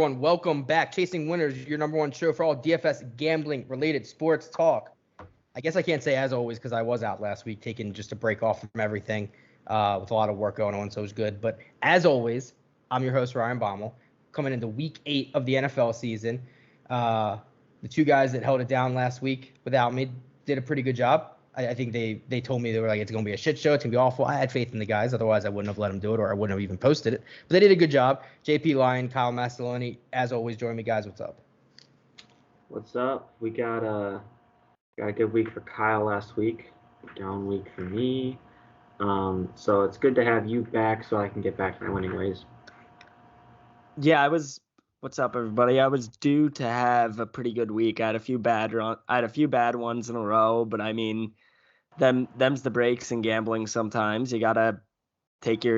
everyone? Welcome back. Chasing Winners, your number one show for all DFS gambling-related sports talk. I guess I can't say as always because I was out last week taking just a break off from everything with a lot of work going on, so it was good. But as always, I'm your host, Ryan Baumohl, coming into Week 8 of the NFL season. The two guys that held it down last week without me did a pretty good job. I think they told me they were like, it's going to be a shit show. It's going to be awful. I had faith in the guys. Otherwise, I wouldn't have let them do it or I wouldn't have even posted it. But they did a good job. JP, Lyon, Kyle, Mastoloni, as always, join me, guys. What's up? What's up? We got a good week for Kyle last week. Down week for me. So it's good to have you back so I can get back to my winning ways. Yeah, What's up, everybody? I was due to have a pretty good week. I had a few bad ones in a row, but I mean, them's the breaks in gambling. Sometimes you gotta take your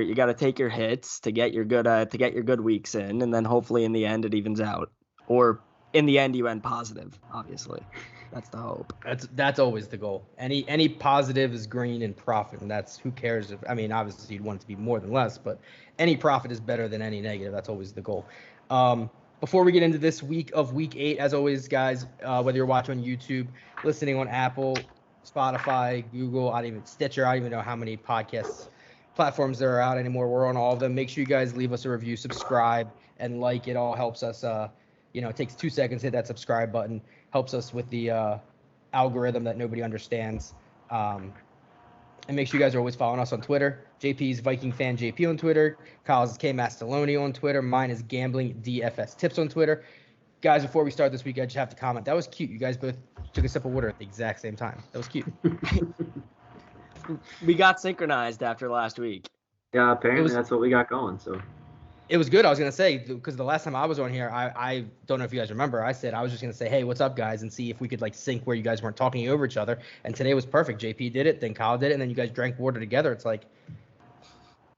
hits to get your good weeks in, and then hopefully in the end it evens out. Or in the end you end positive. Obviously, that's the hope. That's always the goal. Any positive is green and profit, and that's who cares if. I mean, obviously you'd want it to be more than less, but any profit is better than any negative. That's always the goal. Before we get into this week of Week 8, as always, guys, whether you're watching on YouTube, listening on Apple, Spotify, Google, Stitcher, I don't even know how many podcast platforms there are out anymore. We're on all of them. Make sure you guys leave us a review, subscribe, and like. It all helps us. It takes 2 seconds to hit that subscribe button. Helps us with the algorithm that nobody understands. And make sure you guys are always following us on Twitter. JP's Viking Fan JP on Twitter. Kyle's is K Mastoloni on Twitter. Mine is Gambling DFS Tips on Twitter. Guys, before we start this week, I just have to comment. That was cute. You guys both took a sip of water at the exact same time. That was cute. We got synchronized after last week. Yeah, apparently that's what we got going. So it was good. I was going to say, because the last time I was on here, I don't know if you guys remember, I said I was just going to say, hey, what's up, guys, and see if we could sync where you guys weren't talking over each other. And today was perfect. JP did it, then Kyle did it, and then you guys drank water together. It's like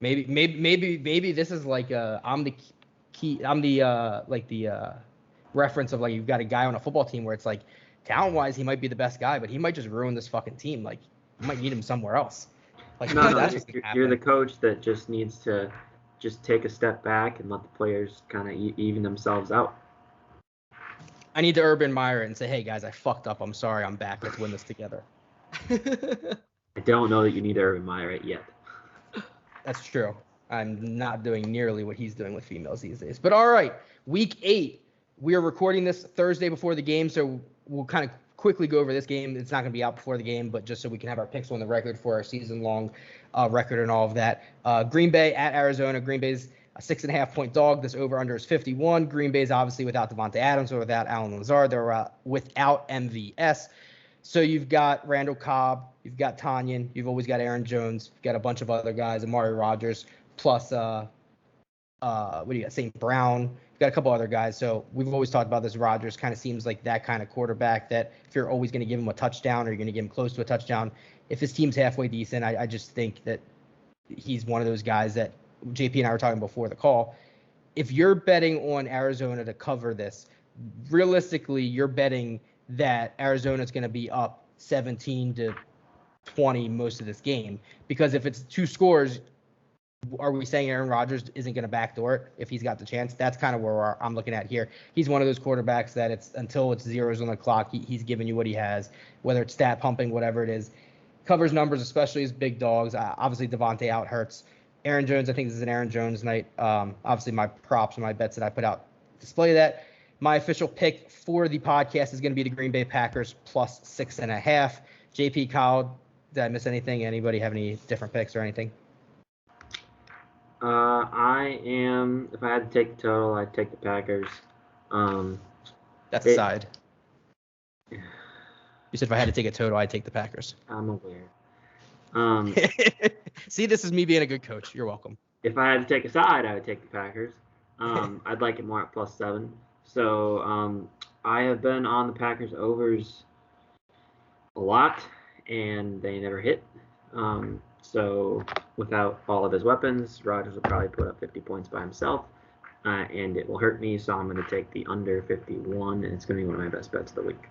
maybe this is like I'm the reference of you've got a guy on a football team where it's like talent-wise he might be the best guy, but he might just ruin this fucking team. You might need him somewhere else. No, you're the coach that just needs to just take a step back and let the players kind of even themselves out. I need to Urban Meyer and say, hey, guys, I fucked up. I'm sorry. I'm back. Let's win this together. I don't know that you need to Urban Meyer it yet. That's true. I'm not doing nearly what he's doing with females these days. But all right, Week 8. We are recording this Thursday before the game, so we'll kind of quickly go over this game. It's not going to be out before the game, but just so we can have our picks on the record for our season-long record and all of that. Green Bay at Arizona. Green Bay's a 6.5-point dog. This over-under is 51. Green Bay's obviously without Devontae Adams or without Allen Lazard. They're without MVS. So you've got Randall Cobb. You've got Tanyan. You've always got Aaron Jones. You've got a bunch of other guys, Amari Rodgers, plus what do you got? St. Brown. You've got a couple other guys. So we've always talked about this. Rodgers kind of seems like that kind of quarterback that if you're always going to give him a touchdown or you're going to give him close to a touchdown, if his team's halfway decent, I just think that he's one of those guys that JP and I were talking before the call. If you're betting on Arizona to cover this, realistically, you're betting that Arizona's going to be up 17-20 most of this game. Because if it's 2 scores, are we saying Aaron Rodgers isn't going to backdoor it if he's got the chance? That's kind of where I'm looking at here. He's one of those quarterbacks that it's until it's zeros on the clock, he's giving you what he has, whether it's stat pumping, whatever it is. Covers numbers, especially as big dogs. Obviously, Devontae out hurts. Aaron Jones, I think this is an Aaron Jones night. Obviously, my props and my bets that I put out display that. My official pick for the podcast is going to be the Green Bay Packers plus 6.5. JP, Kyle, did I miss anything? Anybody have any different picks or anything? If I had to take the total, I'd take the Packers. That's a side. You said if I had to take a total, I'd take the Packers. I'm aware. See, this is me being a good coach. You're welcome. If I had to take a side, I would take the Packers. I'd like it more at +7. So I have been on the Packers overs a lot, and they never hit. So without all of his weapons, Rodgers will probably put up 50 points by himself, and it will hurt me. So I'm going to take the under 51, and it's going to be one of my best bets of the week.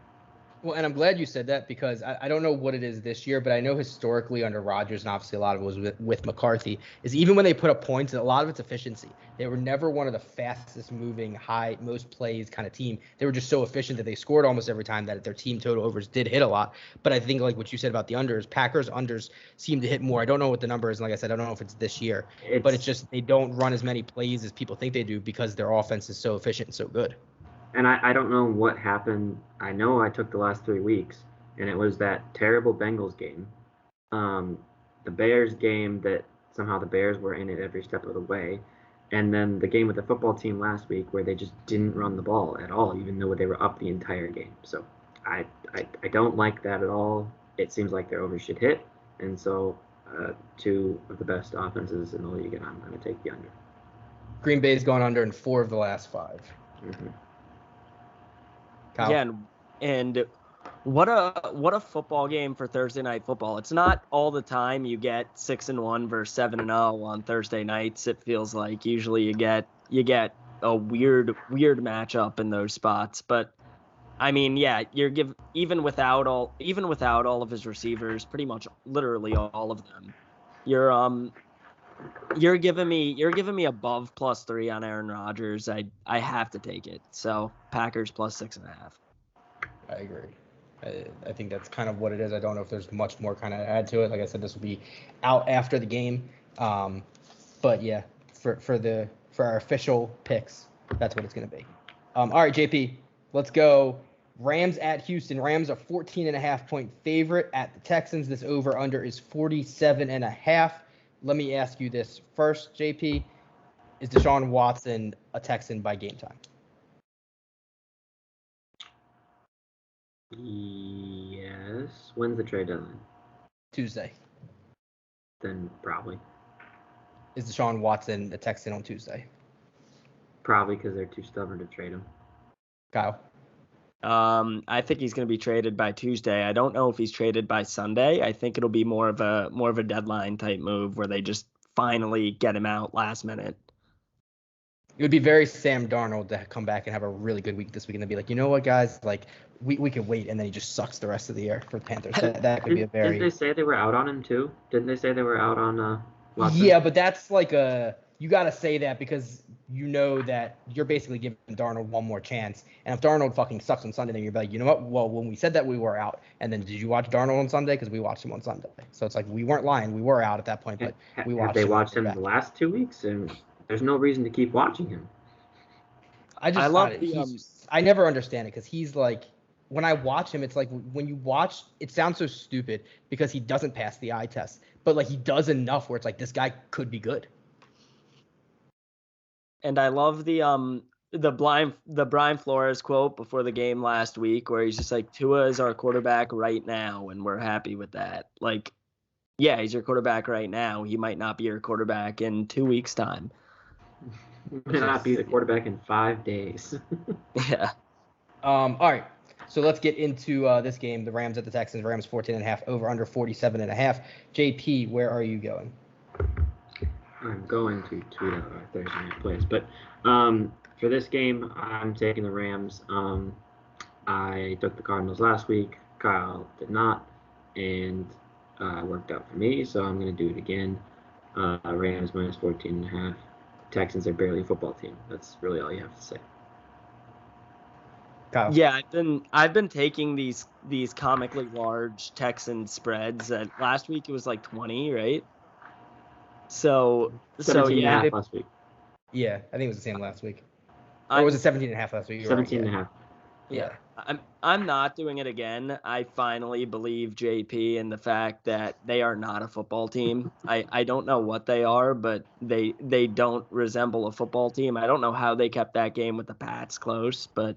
Well, and I'm glad you said that because I don't know what it is this year, but I know historically under Rodgers, and obviously a lot of it was with McCarthy, is even when they put up points, a lot of it's efficiency. They were never one of the fastest moving, high, most plays kind of team. They were just so efficient that they scored almost every time that their team total overs did hit a lot. But I think like what you said about the unders, Packers unders seem to hit more. I don't know what the number is. And like I said, I don't know if it's this year, but it's just they don't run as many plays as people think they do because their offense is so efficient and so good. And I don't know what happened. I know I took the last 3 weeks, and it was that terrible Bengals game. The Bears game that somehow the Bears were in it every step of the way. And then the game with the football team last week where they just didn't run the ball at all, even though they were up the entire game. So I don't like that at all. It seems like their overs should hit. And so 2 of the best offenses in the league, and I'm going to take the under. Green Bay's gone under in 4 of the last 5. Mm-hmm. Kyle? Yeah, and what a football game for Thursday night football. It's not all the time you get 6-1 versus 7-0 on Thursday nights. It feels like usually you get a weird matchup in those spots. But I mean, yeah, even without all of his receivers, pretty much literally all of them, you're giving me above +3 on Aaron Rodgers. I have to take it. So Packers +6.5. I agree. I think that's kind of what it is. I don't know if there's much more kind of add to it. Like I said, this will be out after the game. But yeah, for our official picks, that's what it's going to be. All right, JP, let's go. Rams at Houston. Rams are 14.5-point favorite at the Texans. This over under is 47.5. Let me ask you this first, JP. Is Deshaun Watson a Texan by game time? Yes. When's the trade deadline? Tuesday. Then probably. Is Deshaun Watson a Texan on Tuesday? Probably because they're too stubborn to trade him. Kyle? I think he's going to be traded by Tuesday. I don't know if he's traded by Sunday. I think it'll be more of a deadline type move where they just finally get him out last minute. It would be very Sam Darnold to come back and have a really good week this week and then be like, you know what, guys, like we could wait, and then he just sucks the rest of the year for the Panthers. That could be a very. Didn't they say they were out on him too? Didn't they say they were out on Watson? Yeah, but that's like you got to say that because you know that you're basically giving Darnold one more chance. And if Darnold fucking sucks on Sunday, then you're like, you know what? Well, when we said that, we were out. And then did you watch Darnold on Sunday? Because we watched him on Sunday. So it's like we weren't lying. We were out at that point, but we watched him. Have they watched him the last 2 weeks? And there's no reason to keep watching him. I love I never understand it because he's like, when I watch him, it's like when you watch, it sounds so stupid because he doesn't pass the eye test, but like he does enough where it's like this guy could be good. And I love the Brian Flores quote before the game last week where he's just like, Tua is our quarterback right now, and we're happy with that. Like, yeah, he's your quarterback right now. He might not be your quarterback in 2 weeks' time. He might not be the quarterback in 5 days. Yeah. All right. So let's get into this game. The Rams at the Texans. Rams 14.5 over under 47.5. JP, where are you going? I'm going to tweet out our Thursday night plays, but for this game, I'm taking the Rams. I took the Cardinals last week. Kyle did not, and it worked out for me, so I'm going to do it again. Rams minus 14.5. Texans are barely a football team. That's really all you have to say. Kyle. Yeah, I've been taking these comically large Texan spreads. Last week it was like 20, right? So yeah. Last week. Yeah, I think it was the same last week. Or was it 17.5 last week? 17.5. Yeah. I'm not doing it again. I finally believe JP in the fact that they are not a football team. I don't know what they are, but they don't resemble a football team. I don't know how they kept that game with the Pats close, but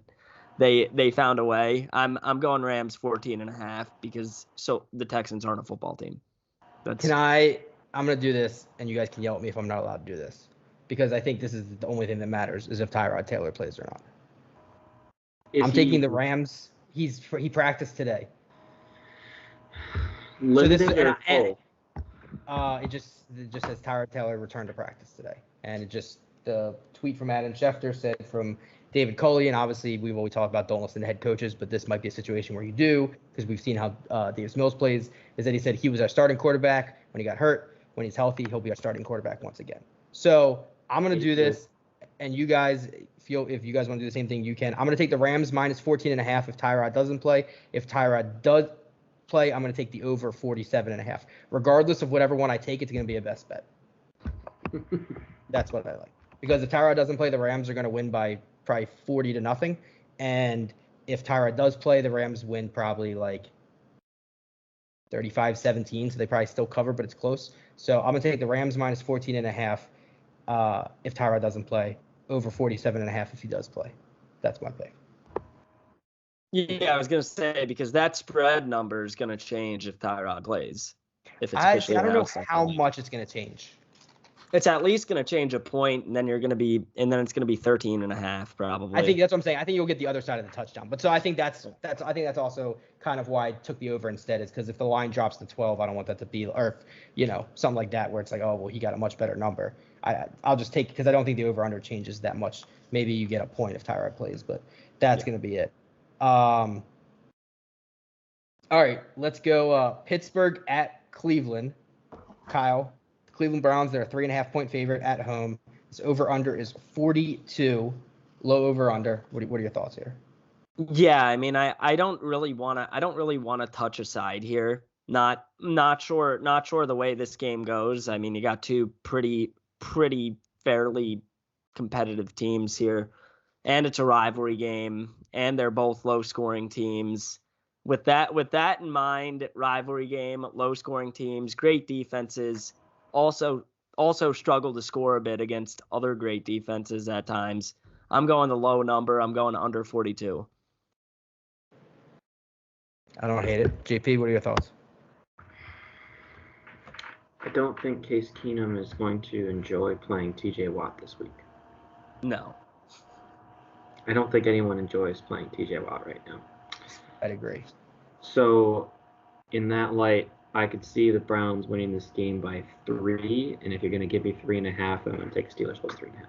they found a way. I'm going Rams 14.5 because the Texans aren't a football team. I'm going to do this, and you guys can yell at me if I'm not allowed to do this, because I think this is the only thing that matters is if Tyrod Taylor plays or not. I'm taking the Rams. He practiced today. It just says Tyrod Taylor returned to practice today, and the tweet from Adam Schefter said from David Culley, and obviously we've always talked about don't listen to head coaches, but this might be a situation where you do, because we've seen how Davis Mills plays, is that he said he was our starting quarterback when he got hurt. When he's healthy, he'll be our starting quarterback once again. So I'm going to do this, and you guys feel if you guys want to do the same thing, you can. I'm going to take the Rams minus 14.5 if Tyrod doesn't play. If Tyrod does play, I'm going to take the over 47.5. Regardless of whatever one I take, it's going to be a best bet. That's what I like. Because if Tyrod doesn't play, the Rams are going to win by probably 40-0. And if Tyrod does play, the Rams win probably like 35-17. So they probably still cover, but it's close. So I'm going to take the Rams minus 14.5 if Tyrod doesn't play, over 47.5 if he does play. That's my pick. Yeah, I was going to say, because that spread number is going to change if Tyrod plays. If it's I officially don't know announced. how much it's going to change. It's at least going to change a point, and then it's going to be 13.5 probably. I think that's what I'm saying. I think you'll get the other side of the touchdown. But so I think that's also kind of why I took the over instead, is because if the line drops to 12, I don't want that to be, or something like that where it's like, oh well, he got a much better number. I'll just take, because I don't think the over under changes that much. Maybe you get a point if Tyrod plays, but that's going to be it. All right, let's go Pittsburgh at Cleveland. Kyle. Cleveland Browns, they're a 3.5-point favorite at home. This over/under is 42. Low over/under. What are your thoughts here? Yeah, I mean, I don't really want to touch a side here. Not sure the way this game goes. I mean, you got two pretty fairly competitive teams here, and it's a rivalry game, and they're both low-scoring teams. With that in mind, rivalry game, low-scoring teams, great defenses. Also struggle to score a bit against other great defenses at times. I'm going the low number. I'm going under 42. I don't hate it. JP, what are your thoughts? I don't think Case Keenum is going to enjoy playing TJ Watt this week. No. I don't think anyone enjoys playing TJ Watt right now. I'd agree. So, in that light, I could see the Browns winning this game by 3, and if you're going to give me 3.5, I'm going to take Steelers plus 3.5.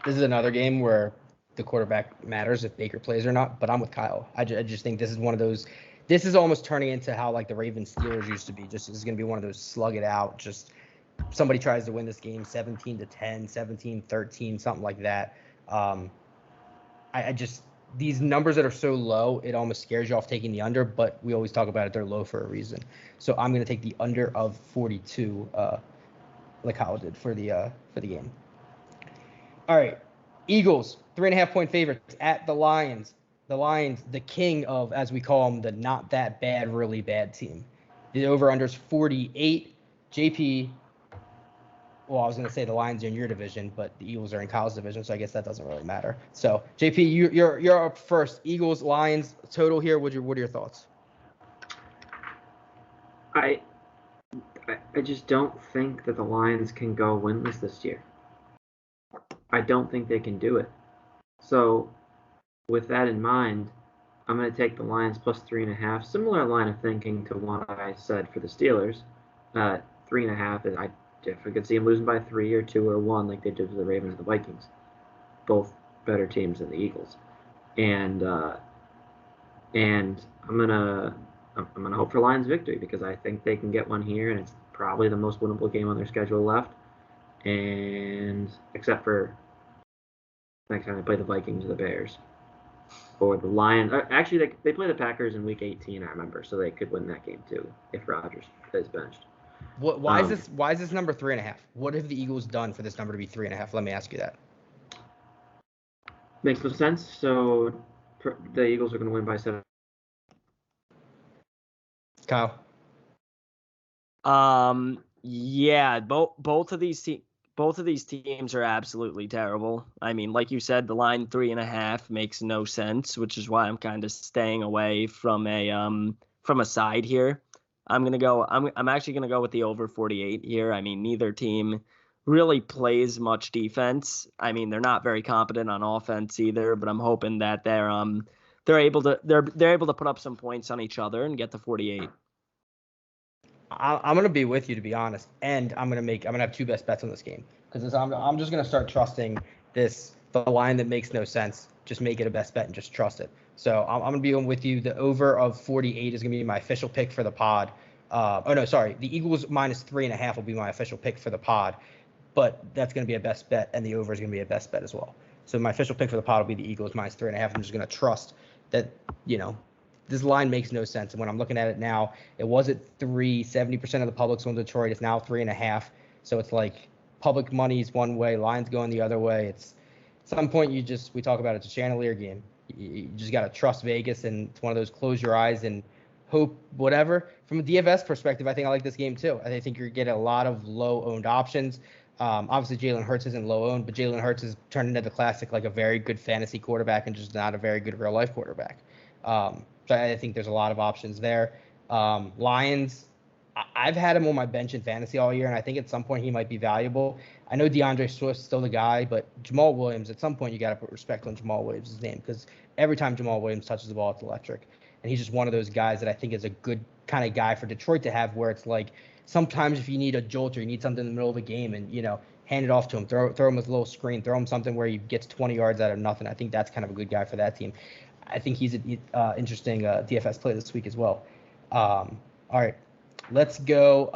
This is another game where the quarterback matters if Baker plays or not, but I'm with Kyle. I just think this is one of those. This is almost turning into how like the Ravens Steelers used to be. Just this is going to be one of those slug it out. Just somebody tries to win this game 17-10, 17-13, something like that. I just. These numbers that are so low, it almost scares you off taking the under, but we always talk about it. They're low for a reason. So I'm going to take the under of 42, like Kyle did for the game. All right. Eagles, 3.5-point favorites at the Lions. The Lions, the king of, as we call them, the not that bad, really bad team. The over-under is 48. JP, well, I was going to say the Lions are in your division, but the Eagles are in Kyle's division, so I guess that doesn't really matter. So, JP, you're up first. Eagles, Lions, total here. What are your thoughts? I just don't think that the Lions can go winless this year. I don't think they can do it. So, with that in mind, I'm going to take the Lions plus 3.5. Similar line of thinking to what I said for the Steelers. 3.5 is I definitely could see them losing by 3 or 2 or 1 like they did to the Ravens and the Vikings. Both better teams than the Eagles. And I'm gonna hope for Lions victory because I think they can get one here, and it's probably the most winnable game on their schedule left. And except for next time they play the Vikings or the Bears or the Lions. Actually, they play the Packers in Week 18, I remember, so they could win that game too if Rodgers is benched. Why is this number 3.5? What have the Eagles done for this number to be 3.5? Let me ask you that. Makes no sense. So the Eagles are going to win by 7. Kyle. Yeah, both of these teams are absolutely terrible. I mean, like you said, the line 3.5 makes no sense, which is why I'm kind of staying away from a side here. I'm actually gonna go with the over 48 here. I mean, neither team really plays much defense. I mean, they're not very competent on offense either, but I'm hoping that they're able to put up some points on each other and get to 48. I'm gonna be with you, to be honest, and I'm gonna have two best bets on this game because I'm just gonna start trusting the the line that makes no sense. Just make it a best bet and just trust it. So I'm going to be with you. The over of 48 is going to be my official pick for the pod. The Eagles -3.5 will be my official pick for the pod, but that's going to be a best bet, and the over is going to be a best bet as well. So my official pick for the pod will be the Eagles -3.5. I'm just going to trust that, this line makes no sense. And when I'm looking at it now, it was at 3, 70% of the public's on Detroit. It's now 3.5. So it's like public money's one way, lines going the other way. It's at some point we talk about it's a chandelier game. You just got to trust Vegas, and it's one of those close your eyes and hope whatever. From a DFS perspective, I think I like this game too. I think you're getting a lot of low-owned options. Obviously, Jalen Hurts isn't low-owned, but Jalen Hurts has turned into the classic, like a very good fantasy quarterback and just not a very good real-life quarterback. So I think there's a lot of options there. Lions, I've had him on my bench in fantasy all year, and I think at some point he might be valuable. I know DeAndre Swift's still the guy, but Jamal Williams, at some point you got to put respect on Jamal Williams' name, because every time Jamal Williams touches the ball, it's electric. And he's just one of those guys that I think is a good kind of guy for Detroit to have, where it's like sometimes if you need a jolt or you need something in the middle of a game and, hand it off to him, throw him with a little screen, throw him something where he gets 20 yards out of nothing. I think that's kind of a good guy for that team. I think he's an interesting DFS play this week as well. All right, let's go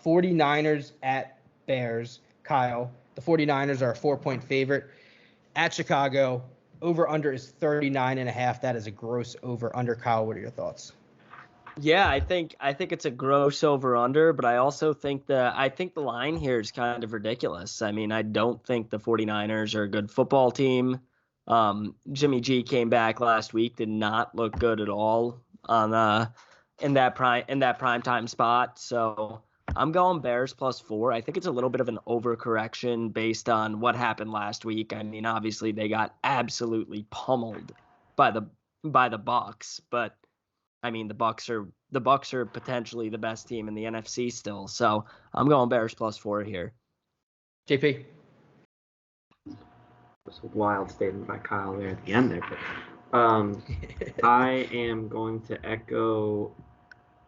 49ers at Bears. Kyle, the 49ers are a 4-point favorite at Chicago. Over-under is 39.5. That is a gross over-under. Kyle, what are your thoughts? Yeah, I think it's a gross over-under, but I also think the line here is kind of ridiculous. I mean, I don't think the 49ers are a good football team. Jimmy G came back last week, did not look good at all on in that primetime spot. So I'm going Bears +4. I think it's a little bit of an overcorrection based on what happened last week. I mean, obviously they got absolutely pummeled by the Bucs, but I mean the Bucs are potentially the best team in the NFC still. So I'm going Bears +4 here. JP. Was a wild statement by Kyle there at the end there, but I am going to echo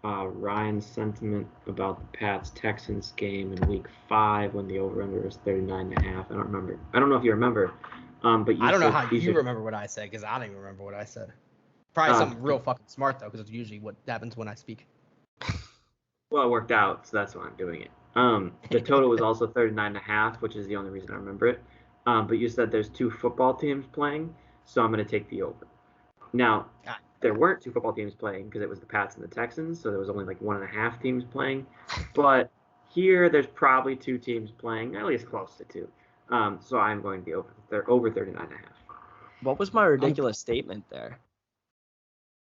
Ryan's sentiment about the Pats-Texans game in Week 5 when the over/under was 39.5. I don't remember. I don't know if you remember, but I don't know how you remember what I said, because I don't even remember what I said. Probably something real fucking smart though, because it's usually what happens when I speak. Well, it worked out, so that's why I'm doing it. The total was also 39.5, which is the only reason I remember it. But you said there's 2 football teams playing, so I'm going to take the over. Now, there weren't 2 football teams playing because it was the Pats and the Texans, so there was only like 1.5 teams playing. But here, there's probably 2 teams playing, at least close to 2. So I'm going to be over 39.5. What was my ridiculous statement there?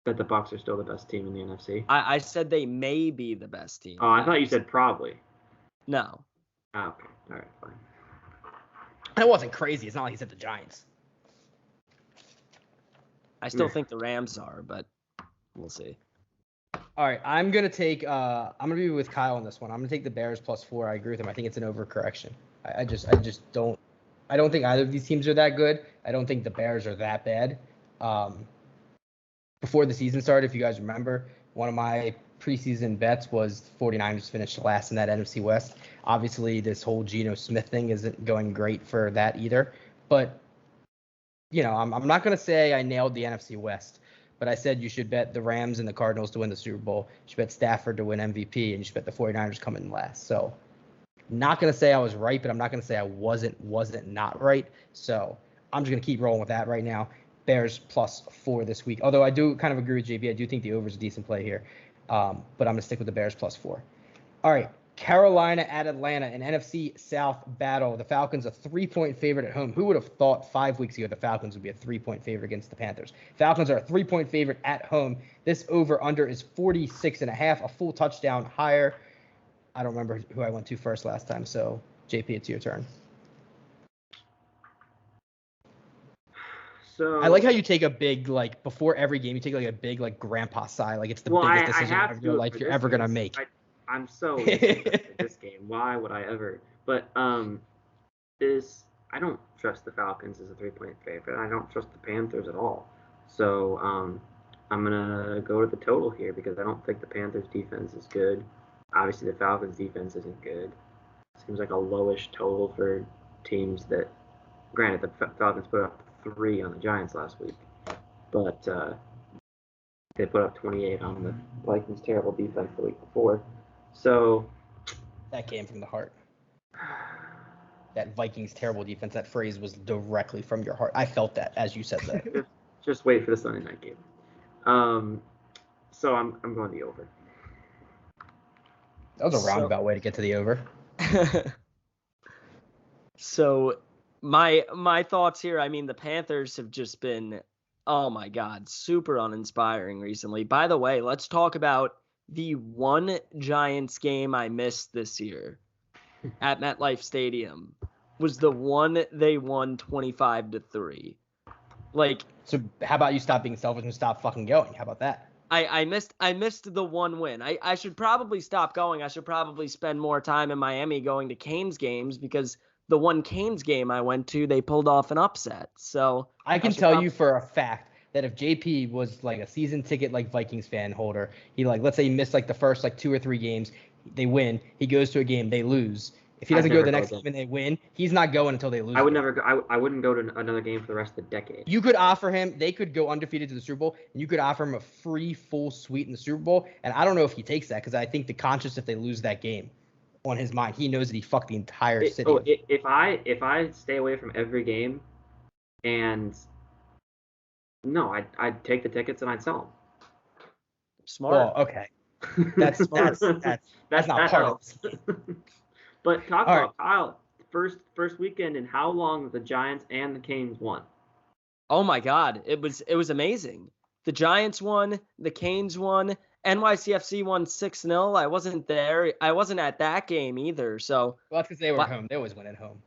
That the Bucs are still the best team in the NFC. I said they may be the best team. Oh, I thought you said probably. No. Oh, okay. All right, fine. That wasn't crazy. It's not like he said the Giants. I still think the Rams are, but we'll see. All right, I'm gonna be with Kyle on this one. I'm gonna take the Bears +4. I agree with him. I think it's an overcorrection. I just don't think either of these teams are that good. I don't think the Bears are that bad. Before the season started, if you guys remember, one of my preseason bets was 49ers finished last in that NFC West. Obviously, this whole Geno Smith thing isn't going great for that either. But, I'm not going to say I nailed the NFC West, but I said you should bet the Rams and the Cardinals to win the Super Bowl. You should bet Stafford to win MVP, and you should bet the 49ers come in last. So, not going to say I was right, but I'm not going to say I wasn't not right. So, I'm just going to keep rolling with that right now. Bears +4 this week. Although I do kind of agree with JB. I do think the over is a decent play here. But I'm going to stick with the Bears +4. All right. Carolina at Atlanta, an NFC South battle. The Falcons a 3-point favorite at home. Who would have thought 5 weeks ago the Falcons would be a 3-point favorite against the Panthers? Falcons are a 3-point favorite at home. This over/under is 46.5, a full touchdown higher. I don't remember who I went to first last time, so JP, it's your turn. So I like how you take a big, before every game, you take a big, grandpa sigh. It's the biggest decision of your life you're ever going to make. I'm so interested in this game. Why would I ever? But I don't trust the Falcons as a 3-point favorite. I don't trust the Panthers at all. So I'm going to go to the total here because I don't think the Panthers defense is good. Obviously, the Falcons defense isn't good. Seems like a lowish total for teams that Granted, the Falcons put up 3 on the Giants last week, but they put up 28 on the Vikings' terrible defense the week before. So that came from the heart. That Vikings' terrible defense, that phrase was directly from your heart. I felt that as you said that. just wait for the Sunday night game. So I'm going the over. That was a roundabout way to get to the over. So my thoughts here, I mean, the Panthers have just been, oh my God, super uninspiring recently. By the way, let's talk about the one Giants game I missed this year at MetLife Stadium. Was the one they won 25-3. Like, so how about you stop being selfish and stop fucking going? How about that? I missed the one win. I should probably stop going. I should probably spend more time in Miami going to Canes games, because the one Canes game I went to, they pulled off an upset. So I can tell you for a fact that if JP was like a season ticket like Vikings fan holder, he like, let's say he missed like the first like 2 or 3 games, they win, he goes to a game, they lose. If he doesn't go to the next game and they win, he's not going until they lose. I would never go. I wouldn't go to another game for the rest of the decade. You could offer him, they could go undefeated to the Super Bowl, and you could offer him a free full suite in the Super Bowl. And I don't know if he takes that, because I think the conscience if they lose that game on his mind, he knows that he fucked the entire city. If I stay away from every game, and no, I'd take the tickets and I'd sell them. Smart. Well, okay. That's not part of it. But talk about Kyle, first weekend and how long the Giants and the Canes won. Oh my God, it was amazing. The Giants won, the Canes won, NYCFC won 6-0. I wasn't there. I wasn't at that game either. So well, that's because they were home. They always win at home.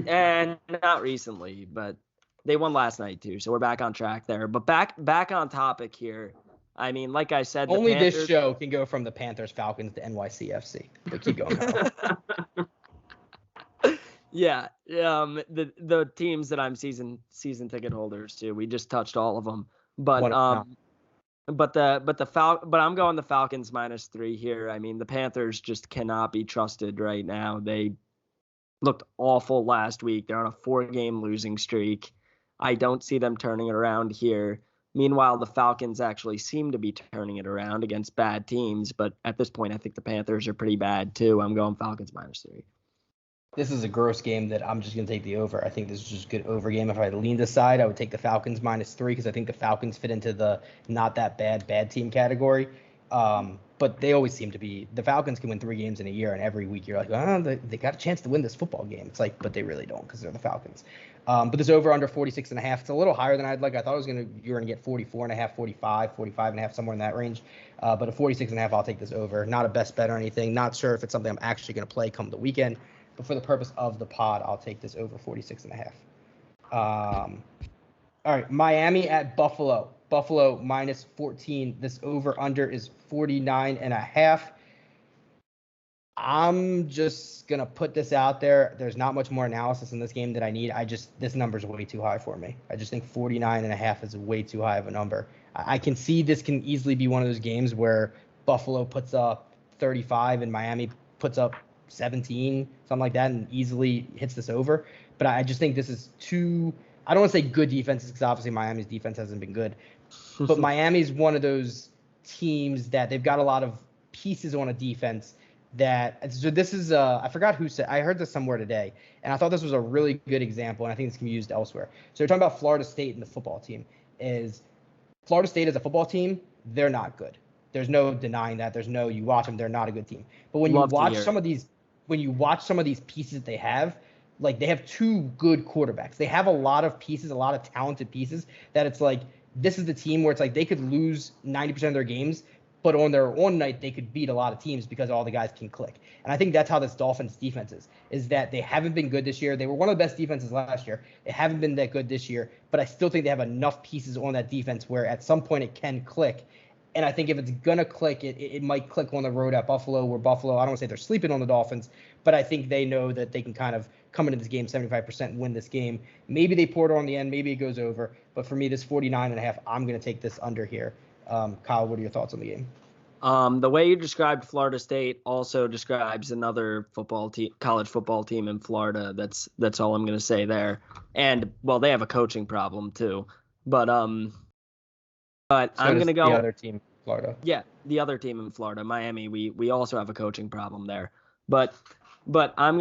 And not recently, but they won last night too. So we're back on track there. But back on topic here. I mean, like I said, only this show can go from the Panthers Falcons to NYCFC. But keep going. Yeah, the teams that I'm season ticket holders to, we just touched all of them. But but I'm going the Falcons -3 here. I mean, the Panthers just cannot be trusted right now. They looked awful last week. They're on a 4-game losing streak. I don't see them turning it around here. Meanwhile, the Falcons actually seem to be turning it around against bad teams, but at this point, I think the Panthers are pretty bad too. I'm going Falcons -3. This is a gross game that I'm just going to take the over. I think this is just a good over game. If I leaned aside, I would take the Falcons -3, because I think the Falcons fit into the not that bad team category. But they always seem to be. The Falcons can win 3 games in a year, and every week you're like, they got a chance to win this football game. It's like, but they really don't, because they're the Falcons. But this over under 46.5, it's a little higher than I'd like. I thought you were gonna get 44.5, 45.5, somewhere in that range. But at 46.5, I'll take this over. Not a best bet or anything. Not sure if it's something I'm actually gonna play come the weekend. But for the purpose of the pod, I'll take this over 46.5. All right, Miami at Buffalo. Buffalo -14. This over under is 49.5. I'm just going to put this out there. There's not much more analysis in this game that I need. This number's way too high for me. I just think 49.5 is way too high of a number. I can see this can easily be one of those games where Buffalo puts up 35 and Miami puts up 17, something like that, and easily hits this over. But I just think this is too, I don't want to say good defenses, because obviously Miami's defense hasn't been good. But Miami's one of those teams that they've got a lot of pieces on a defense so this is, I forgot who said, I heard this somewhere today, and I thought this was a really good example, and I think this can be used elsewhere. So we're talking about Florida State and the football team. Florida State as a football team, they're not good. There's no denying that. You watch them, they're not a good team. But when you watch some of these pieces that they have, like they have 2 good quarterbacks. They have a lot of pieces, a lot of talented pieces that it's like, this is the team where it's like they could lose 90% of their games, but on their own night, they could beat a lot of teams because all the guys can click. And I think that's how this Dolphins defense is that they haven't been good this year. They were one of the best defenses last year. They haven't been that good this year, but I still think they have enough pieces on that defense where at some point it can click. And I think if it's going to click, it might click on the road at Buffalo, where Buffalo, I don't want to say they're sleeping on the Dolphins, but I think they know that they can kind of come into this game 75% and win this game. Maybe they pour it on the end. Maybe it goes over. But for me, this 49.5, I'm going to take this under here. Kyle, what are your thoughts on the game? The way you described Florida State also describes another college football team in Florida. That's all I'm going to say there. And well, they have a coaching problem too. But I'm going to go the other team, Florida. Yeah, the other team in Florida, Miami. We also have a coaching problem there. But I'm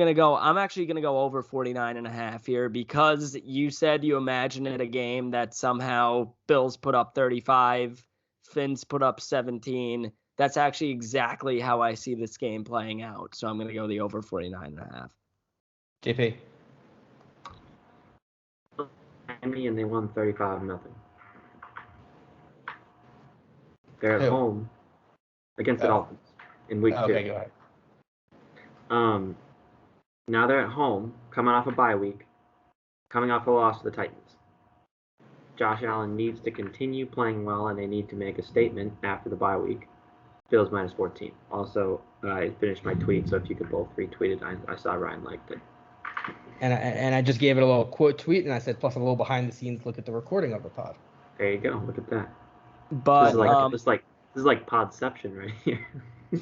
actually going to go over 49.5 here because you said you imagine it a game that somehow Bills put up 35, Fins put up 17. That's actually exactly how I see this game playing out. So I'm going to go the over 49.5. JP. Miami, and they won 35-0. They're at home against the Dolphins in week 2. Okay, go ahead. Now they're at home, coming off a bye week, coming off a loss to the Titans. Josh Allen needs to continue playing well, and they need to make a statement after the bye week. Bills minus 14. Also, I finished my tweet, so if you could both retweet it, I saw Ryan liked it. And I just gave it a little quote tweet, and I said, plus a little behind the scenes look at the recording of the pod. There you go. Look at that. But this is like podception right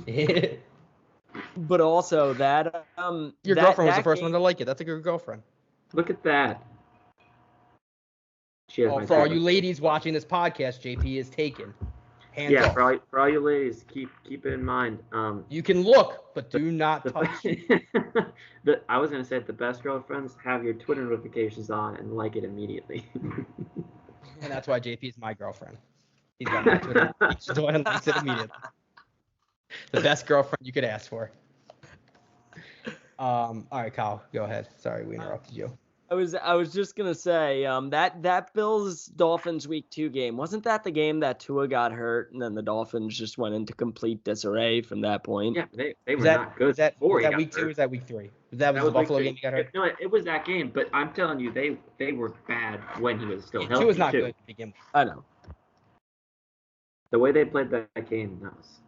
here. But also that your girlfriend was the first one to like it. That's a good girlfriend. Look at that. For all you ladies watching this podcast, JP is taken. Hands off. For all you ladies, keep it in mind. You can look, but do not touch. I was gonna say the best girlfriends have your Twitter notifications on and like it immediately. And that's why JP is my girlfriend. He's got my Twitter notifications on and likes it immediately. The best girlfriend you could ask for. All right, Kyle, go ahead. Sorry, we interrupted you. I was just gonna say that Bills Dolphins week 2 game, wasn't that the game that Tua got hurt and then the Dolphins just went into complete disarray from that point? Yeah, they were not good. Was that week 2 or was that week 3? That was the Buffalo game he got hurt? No, it was that game, but I'm telling you, they were bad when he was still healthy. Tua was not good to begin with. I know. The way they played that game, that was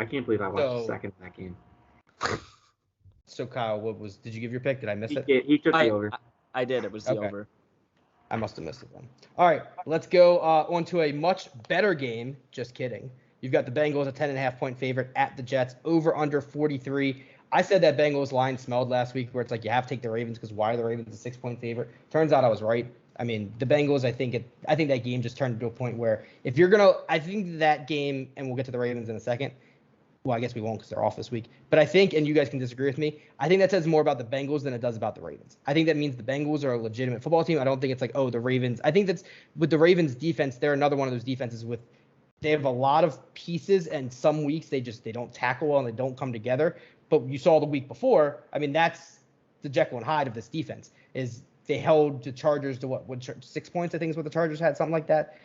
I can't believe I watched the second of that game. So Kyle, did you give your pick? Did I miss it? He took the over. I did. It was the over. I must have missed it then. All right, let's go on to a much better game. Just kidding. You've got the Bengals a 10.5-point favorite at the Jets, over under 43. I said that Bengals line smelled last week where it's like you have to take the Ravens because why are the Ravens a 6-point favorite? Turns out I was right. I mean, the Bengals, I think that game just turned into a point where if you're going to – I think that game, and we'll get to the Ravens in a second – well, I guess we won't because they're off this week. But I think, and you guys can disagree with me, I think that says more about the Bengals than it does about the Ravens. I think that means the Bengals are a legitimate football team. I don't think it's like, the Ravens. I think that's with the Ravens defense, they're another one of those defenses they have a lot of pieces, and some weeks they don't tackle well and they don't come together. But you saw the week before, I mean, that's the Jekyll and Hyde of this defense, is they held the Chargers to 6 points, I think is what the Chargers had, something like that.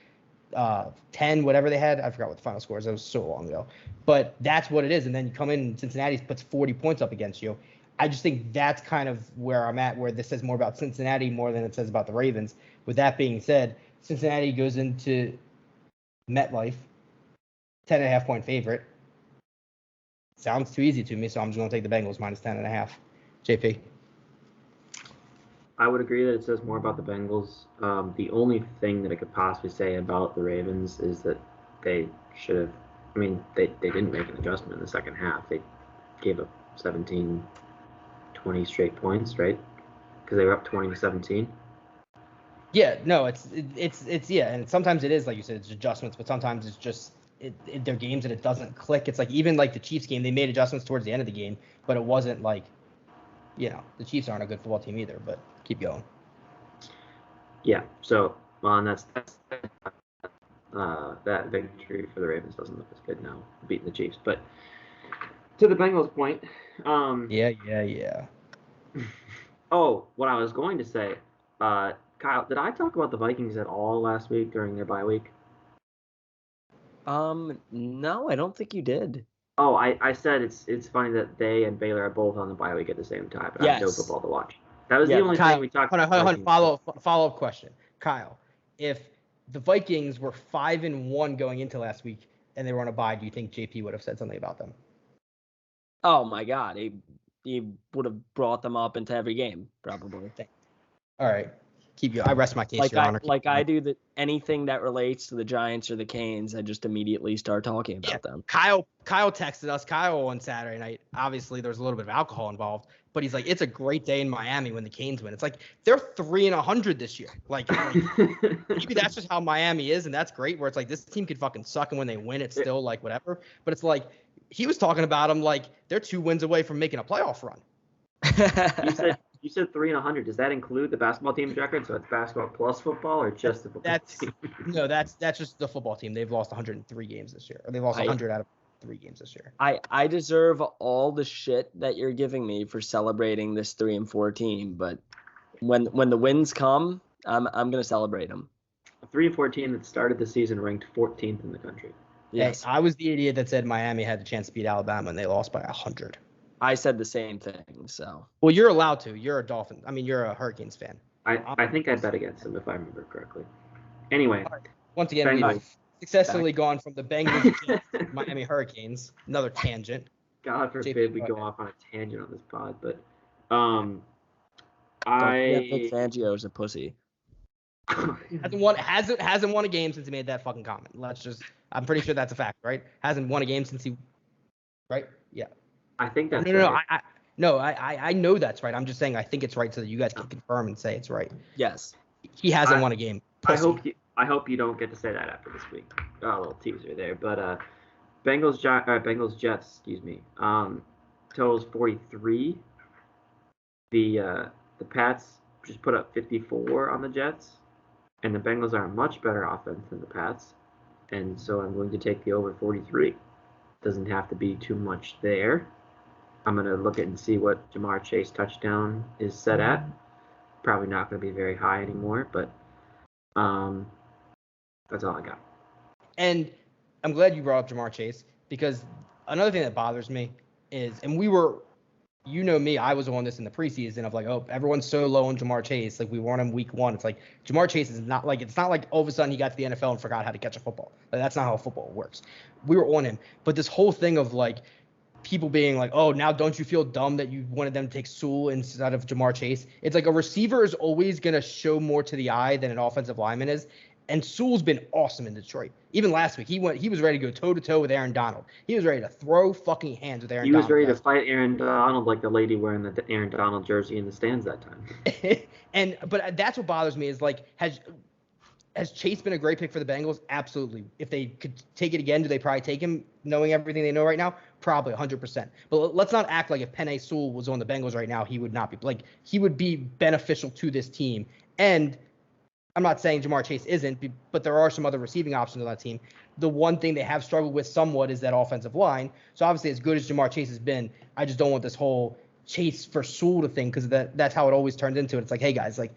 10, whatever they had. I forgot what the final score is. That was so long ago. But that's what it is. And then you come in and Cincinnati puts 40 points up against you. I just think that's kind of where I'm at, where this says more about Cincinnati more than it says about the Ravens. With that being said, Cincinnati goes into MetLife, 10.5-point favorite. Sounds too easy to me, so I'm just going to take the Bengals minus 10.5. JP? I would agree that it says more about the Bengals. The only thing that I could possibly say about the Ravens is that they should have. I mean, they didn't make an adjustment in the second half. They gave up 17, 20 straight points, right? Because they were up 20-17. Yeah, no, it's and sometimes it is like you said, it's adjustments, but sometimes it's just they're games and it doesn't click. It's like even like the Chiefs game, they made adjustments towards the end of the game, but it wasn't like, the Chiefs aren't a good football team either. But keep going. Yeah. So, and that's that victory for the Ravens doesn't look as good now, beating the Chiefs. But to the Bengals point. Yeah. Oh, what I was going to say, Kyle, did I talk about the Vikings at all last week during their bye week? No, I don't think you did. Oh, I said it's funny that they and Baylor are both on the bye week at the same time, but I have no football to watch. That was the only Kyle, thing we talked about. Hold on, follow-up question. Kyle, if the Vikings were 5-1 going into last week and they were on a bye, do you think JP would have said something about them? Oh, my God. He would have brought them up into every game, probably. All right. I rest my case, Your Honor. I do anything that relates to the Giants or the Canes, I just immediately start talking about them. Kyle texted us. Kyle on Saturday night. Obviously, there's a little bit of alcohol involved, but he's like, it's a great day in Miami when the Canes win. It's like they're 3-100 this year. Like maybe that's just how Miami is, and that's great. Where it's like this team could fucking suck, and when they win, it's still like whatever. But it's like he was talking about them like they're 2 wins away from making a playoff run. You said 3-100. Does that include the basketball team's record? So it's basketball plus football, or just the football team? No, that's just the football team. They've lost 103 games this year, or they lost 100 out of 3 games this year. I deserve all the shit that you're giving me for celebrating this 3-4 team, but when the wins come, I'm gonna celebrate them. A 3-4 team that started the season ranked 14th in the country. Yes, hey, I was the idiot that said Miami had the chance to beat Alabama, and they lost by 100. I said the same thing. So. Well, you're allowed to. You're a Dolphins. I mean, you're a Hurricanes fan. I think I bet against them if I remember correctly. Anyway. Right. Once again, we've successfully gone from the Bengals to Miami Hurricanes. Another tangent. God forbid we go off on a tangent on this pod, but Vic Fangio's a pussy. hasn't won a game since he made that fucking comment. I'm pretty sure that's a fact, right? Hasn't won a game since he. Right? Yeah. I think that's right. I know that's right. I'm just saying I think it's right so that you guys can confirm and say it's right. Yes. He hasn't won a game. I hope you don't get to say that after this week. Oh, a little teaser there, but Bengals Jets, excuse me. Totals 43. The Pats just put up 54 on the Jets, and the Bengals are a much better offense than the Pats, and so I'm going to take the over 43. Doesn't have to be too much there. I'm going to look at and see what Jamar Chase touchdown is set at. Probably not going to be very high anymore, but that's all I got. And I'm glad you brought up Jamar Chase, because another thing that bothers me is, and we were, you know me, I was on this in the preseason of like, oh, everyone's so low on Jamar Chase. Like we won him week 1. It's like Jamar Chase is not like, it's not like all of a sudden he got to the NFL and forgot how to catch a football. Like, that's not how football works. We were on him. But this whole thing of like, people being like, oh, now don't you feel dumb that you wanted them to take Sewell instead of Jamar Chase? It's like a receiver is always going to show more to the eye than an offensive lineman is. And Sewell's been awesome in Detroit. Even last week, he was ready to go toe-to-toe with Aaron Donald. He was ready to throw fucking hands with Aaron Donald. He was ready to fight Aaron Donald like the lady wearing the Aaron Donald jersey in the stands that time. But that's what bothers me is like, has Chase been a great pick for the Bengals? Absolutely. If they could take it again, do they probably take him knowing everything they know right now? Probably 100%. But let's not act like if Penei Sewell was on the Bengals right now, he would not be. Like, he would be beneficial to this team. And I'm not saying Jamar Chase isn't, but there are some other receiving options on that team. The one thing they have struggled with somewhat is that offensive line. So obviously, as good as Jamar Chase has been, I just don't want this whole Chase for Sewell thing, because that's how it always turns into. It's like, hey, guys, like,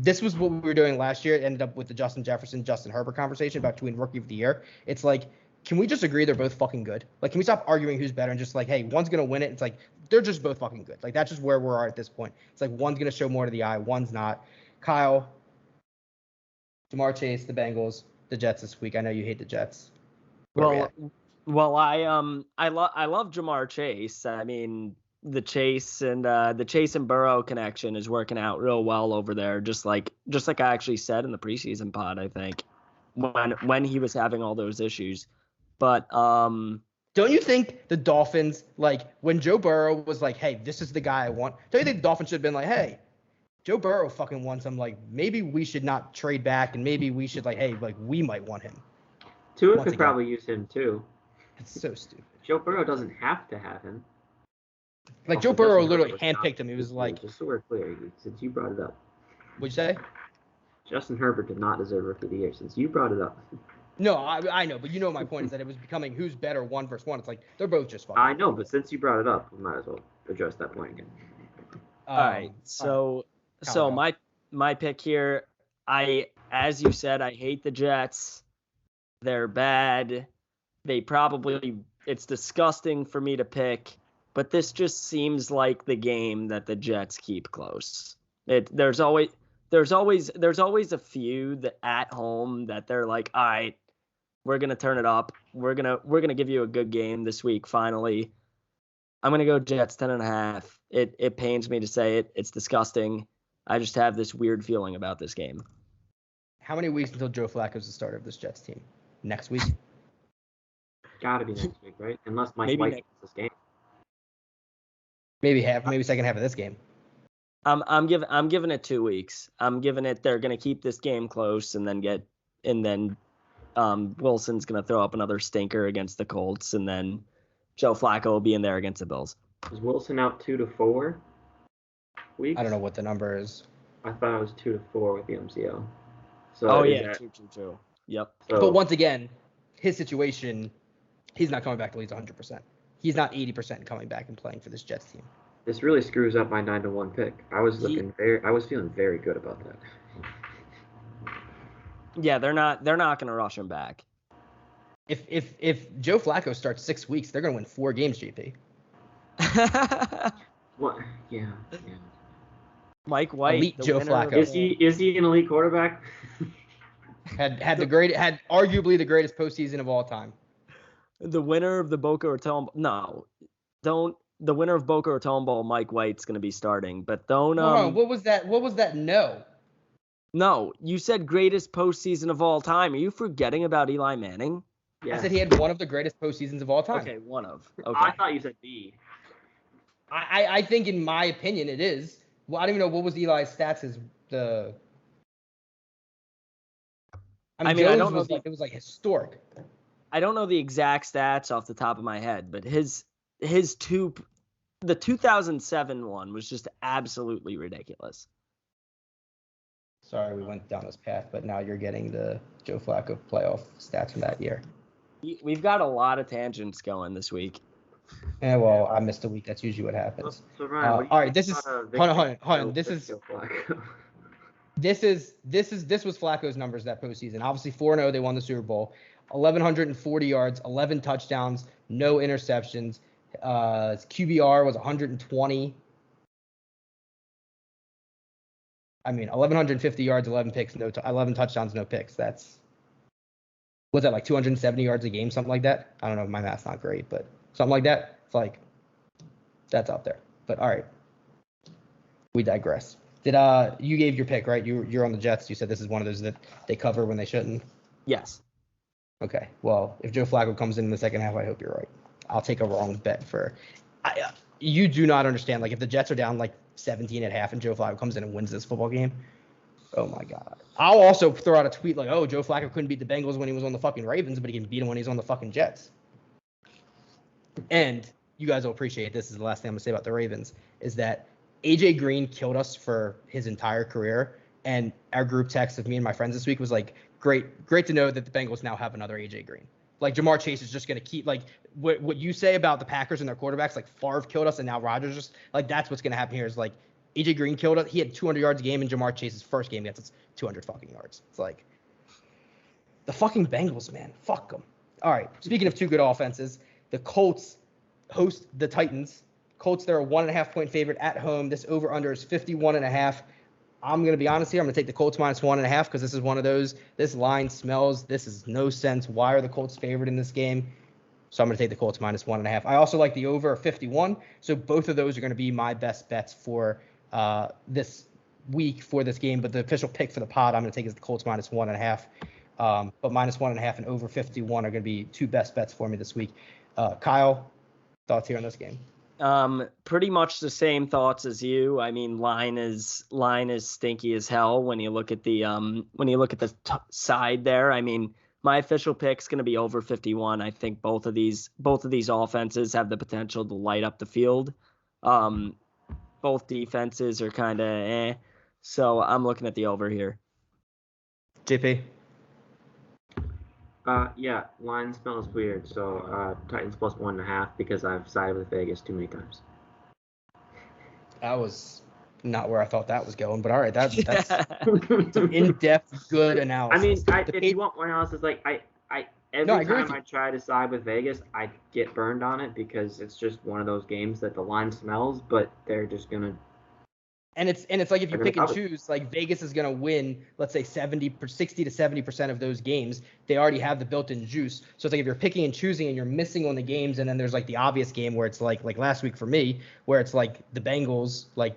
this was what we were doing last year. It ended up with the Justin Jefferson, Justin Herbert conversation about between Rookie of the Year. It's like, can we just agree they're both fucking good? Like, can we stop arguing who's better and just like, hey, one's going to win it? It's like, they're just both fucking good. Like, that's just where we're at this point. It's like, one's going to show more to the eye, one's not. Kyle, Jamar Chase, the Bengals, the Jets this week. I know you hate the Jets. I love Jamar Chase. I mean, the Chase and Burrow connection is working out real well over there. Just like I actually said in the preseason pod, I think when he was having all those issues. But don't you think the Dolphins, like when Joe Burrow was like, hey, this is the guy I want? Don't you think the Dolphins should have been like, hey, Joe Burrow fucking wants him. Like, maybe we should not trade back, and maybe we should, like, hey, like, we might want him. Tua could probably use him, too. It's so stupid. Joe Burrow doesn't have to have him. Like, Joe Burrow literally handpicked him. He was like... Just so we're clear, since you brought it up. What'd you say? Justin Herbert did not deserve Rookie of the Year, since you brought it up. No, I know, but you know my point is that it was becoming who's better 1 versus 1. It's like, they're both just fucking... I know, but since you brought it up, we might as well address that point again. All right, so my pick here, as you said, I hate the Jets. They're bad. It's disgusting for me to pick, but this just seems like the game that the Jets keep close. There's always a few that at home that they're like, all right, we're gonna turn it up. We're gonna give you a good game this week. Finally, I'm gonna go Jets 10.5. It pains me to say it. It's disgusting. I just have this weird feeling about this game. How many weeks until Joe Flacco's the starter of this Jets team? Next week? Gotta be next week, right? Unless Mike Maybe White next- wins this game. Maybe second half of this game. I'm giving it 2 weeks. I'm giving it. They're gonna keep this game close and then Wilson's gonna throw up another stinker against the Colts, and then Joe Flacco will be in there against the Bills. Is Wilson out 2 to 4 weeks? I don't know what the number is. I thought it was 2 to 4 with the MCL. So Oh is yeah, that- 2-2-2. Yep. So, But once again, his situation, he's not coming back till he's 100%. He's not 80% coming back and playing for this Jets team. this really screws up my 9-1 pick. I was feeling very good about that. Yeah, they're not gonna rush him back. If Joe Flacco starts 6 weeks, they're gonna win 4 games, GP. What? Yeah. Mike White, Elite the Joe winner of- Flacco. Is he an elite quarterback? Had arguably the greatest postseason of all time. The winner of the Boca Raton. No, don't. The winner of Boca Raton Bowl, Mike White's going to be starting. But don't. No, what was that? What was that? No. No, you said greatest postseason of all time. Are you forgetting about Eli Manning? Yeah. I said he had one of the greatest postseasons of all time. Okay, one of. Okay. I thought you said B. I think, in my opinion, it is. Well, I don't even know what was Eli's stats. I mean, I Joe's don't know was it was like historic. I don't know the exact stats off the top of my head, but the 2007 one was just absolutely ridiculous. Sorry, we went down this path, but now you're getting the Joe Flacco playoff stats from that year. We've got a lot of tangents going this week. Yeah, well, I missed a week. That's usually what happens. So Ryan, what do you all right, think this is about, hold on. This was Flacco's numbers that postseason. Obviously 4-0, they won the Super Bowl. 1,140 yards, 11 touchdowns, no interceptions. His QBR was 120. 1,150 yards, 11 picks, 11 touchdowns, no picks. Was that like 270 yards a game, something like that? I don't know. My math's not great, but something like that. It's like, that's up there. But all right, we digress. You gave your pick, right? You're on the Jets. You said this is one of those that they cover when they shouldn't. Yes. Okay. Well, if Joe Flacco comes in the second half, I hope you're right. I'll take a wrong bet you do not understand. Like, if the Jets are down like 17 at half and Joe Flacco comes in and wins this football game, oh my God. I'll also throw out a tweet like, oh, Joe Flacco couldn't beat the Bengals when he was on the fucking Ravens, but he can beat them when he's on the fucking Jets. And you guys will appreciate this. Is the last thing I'm gonna say about the Ravens is that AJ Green killed us for his entire career. And our group text of me and my friends this week was like, great to know that the Bengals now have another AJ Green. Like, Jamar Chase is just going to keep, like, what you say about the Packers and their quarterbacks, like Favre killed us and now Rodgers just, like, that's what's going to happen here is, like, AJ Green killed us. He had 200 yards a game in Jamar Chase's first game. Gets us 200 fucking yards. It's like, the fucking Bengals, man. Fuck them. All right. Speaking of two good offenses, the Colts host the Titans. Colts, they're a 1.5-point favorite at home. This over-under is 51.5. I'm going to be honest here. I'm going to take the Colts minus 1.5 because this is one of those. This line smells. This is no sense. Why are the Colts favored in this game? So I'm going to take the Colts minus 1.5. I also like the over 51. So both of those are going to be my best bets for this week for this game. But the official pick for the pod I'm going to take is the Colts minus 1.5. But minus 1.5 and over 51 are going to be two best bets for me this week. Kyle, thoughts here on this game? Pretty much the same thoughts as you. I mean, line is stinky as hell when you look at the side there. I mean, my official pick's going to be over 51. I think both of these offenses have the potential to light up the field. Both defenses are kind of so I'm looking at the over here. JP? Yeah, line smells weird, so Titans plus 1.5 because I've sided with Vegas too many times. That was not where I thought that was going, but all right, that's some in-depth, good analysis. I mean, if you want more analysis, like every time I try to side with Vegas, I get burned on it because it's just one of those games that the line smells, but they're just gonna. And it's like if you pick and choose, like Vegas is going to win, let's say 60 to 70% of those games. They already have the built-in juice. So it's like if you're picking and choosing and you're missing on the games, and then there's like the obvious game where it's like last week for me, where it's like the Bengals, like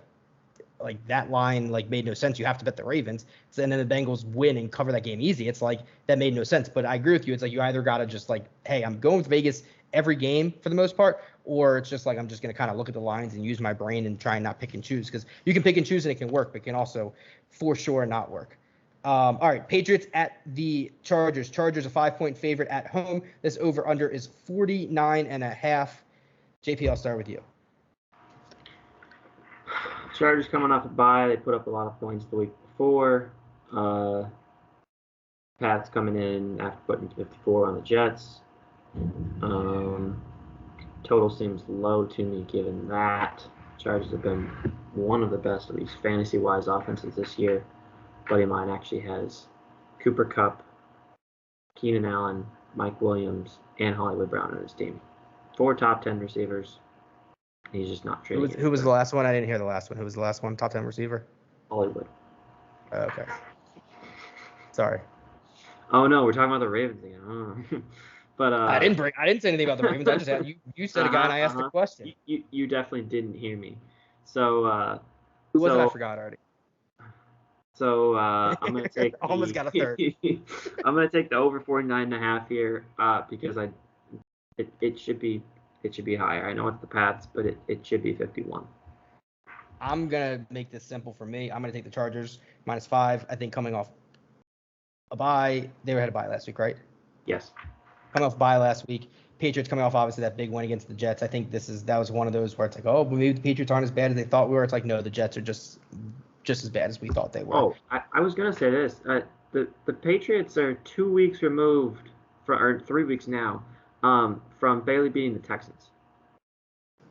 like that line like made no sense. You have to bet the Ravens. So, and then the Bengals win and cover that game easy. It's like that made no sense. But I agree with you. It's like you either got to just like, hey, I'm going with Vegas every game for the most part, or it's just like I'm just going to kind of look at the lines and use my brain and try and not pick and choose, because you can pick and choose and it can work, but it can also for sure not work. All right, Patriots at the Chargers. Chargers a 5-point favorite at home. This over under is 49.5. JP, I'll start with you. Chargers coming off a bye. They put up a lot of points the week before. Pats coming in after putting 54 on the Jets. Total seems low to me given that. Chargers have been one of the best, at least fantasy-wise, offenses this year. A buddy of mine actually has Cooper Kupp, Keenan Allen, Mike Williams, and Hollywood Brown on his team. 4 top 10 receivers. He's just not trading. Who was the last one? I didn't hear the last one. Who was the last one? Top 10 receiver? Hollywood. Okay. Sorry. Oh no, we're talking about the Ravens again. But I didn't say anything about the Ravens. I just had you said a guy and I asked the question. You definitely didn't hear me. So who was it? I forgot already. So I'm gonna take almost got a third. I'm gonna take the over 49.5 here because it should be higher. I know it's the Pats, but it should be 51. I'm gonna make this simple for me. I'm gonna take the Chargers -5. I think coming off a bye, they had a bye last week, right? Yes. Coming off bye last week. Patriots coming off obviously that big win against the Jets. I think that was one of those where it's like, oh, maybe the Patriots aren't as bad as they thought we were. It's like, no, the Jets are just as bad as we thought they were. Oh, I was gonna say this. The Patriots are 2 weeks removed or 3 weeks now from Bailey beating the Texans.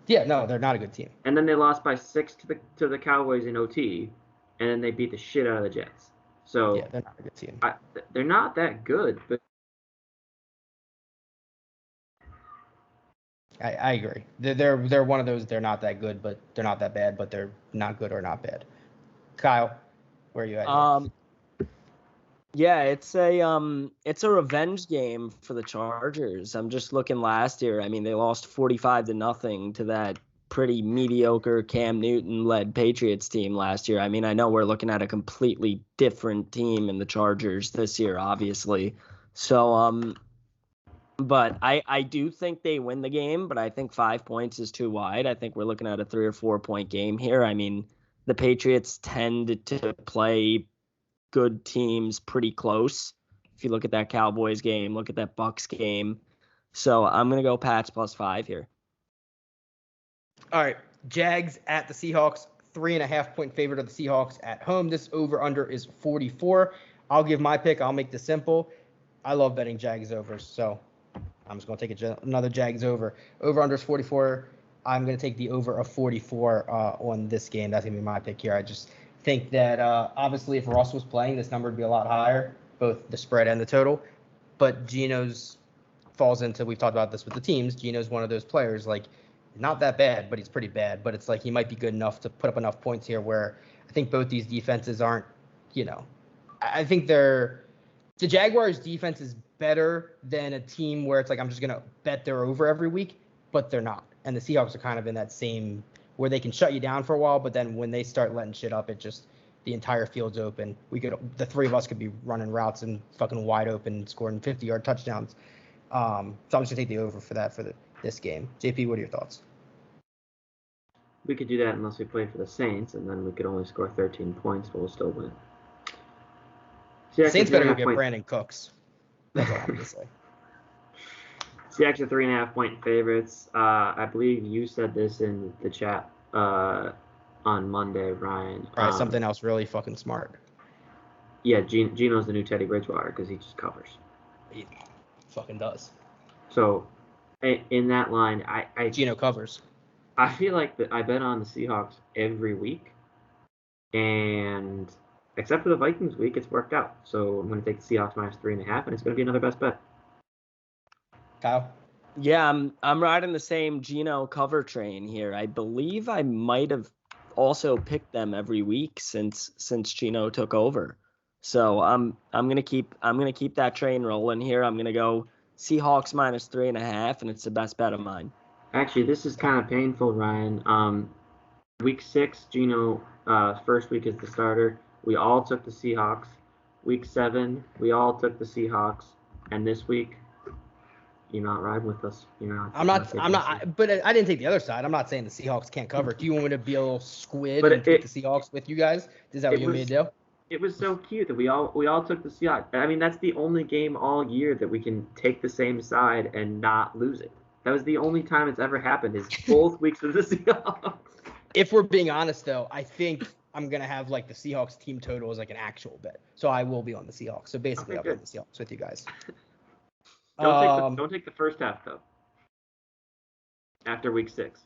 Yeah, no, they're not a good team. And then they lost by 6 to the Cowboys in OT, and then they beat the shit out of the Jets. So yeah, they're not a good team. They're not that good, but I agree. They're one of those. They're not that good, but they're not that bad, but they're not good or not bad. Kyle, where are you at? Yeah, it's a revenge game for the Chargers. I'm just looking last year. I mean, they lost 45-0 to that pretty mediocre Cam Newton-led Patriots team last year. I mean, I know we're looking at a completely different team in the Chargers this year, obviously. So, but I do think they win the game, but I think 5 points is too wide. I think we're looking at a 3 or 4 point game here. I mean, the Patriots tend to play good teams pretty close. If you look at that Cowboys game, look at that Bucks game. So I'm going to go Pats +5 here. All right. Jags at the Seahawks, 3.5-point favorite of the Seahawks at home. This over-under is 44. I'll give my pick. I'll make this simple. I love betting Jags overs, so I'm just going to take another Jags over. Over-under is 44. I'm going to take the over of 44 on this game. That's going to be my pick here. I just think that obviously if Russ was playing, this number would be a lot higher, both the spread and the total. But Geno's falls into, we've talked about this with the teams, Geno's one of those players, like, not that bad, but he's pretty bad. But it's like he might be good enough to put up enough points here where I think both these defenses aren't, I think the Jaguars' defense is better than a team where it's like I'm just going to bet they're over every week, but they're not. And the Seahawks are kind of in that same where they can shut you down for a while, but then when they start letting shit up, the entire field's open. The three of us could be running routes and fucking wide open, scoring 50-yard touchdowns. So I'm just gonna take the over for that this game. JP, what are your thoughts? We could do that unless we play for the Saints, and then we could only score 13 points, but we'll still win. Saints better go get Brandon Cooks. That's all I'm gonna say. Seahawks are 3.5-point favorites. I believe you said this in the chat on Monday, Ryan. Right, something else really fucking smart. Yeah, Geno's the new Teddy Bridgewater because he just covers. He fucking does. So, in that line, Geno covers. I feel like I bet on the Seahawks every week, and except for the Vikings week, it's worked out. So I'm going to take the Seahawks -3.5, and it's going to be another best bet. Kyle? Yeah, I'm riding the same Geno cover train here. I believe I might have also picked them every week since Geno took over. So I'm gonna keep that train rolling here. I'm gonna go Seahawks -3.5, and it's the best bet of mine. Actually, this is kind of painful, Ryan. Week 6, Geno First week is the starter. We all took the Seahawks. Week 7, we all took the Seahawks. And this week, you're not riding with us. You're not. But I didn't take the other side. I'm not saying the Seahawks can't cover. Do you want me to be a little squid But and take the Seahawks with you guys? Is that what you want me to do? It was so cute that we all took the Seahawks. I mean, that's the only game all year that we can take the same side and not lose it. That was the only time it's ever happened. Is both weeks with the Seahawks. If we're being honest, though, I think I'm gonna have like the Seahawks team total as like an actual bet, so I will be on the Seahawks. So basically, I'll be on the Seahawks with you guys. Don't take the first half though. After week 6.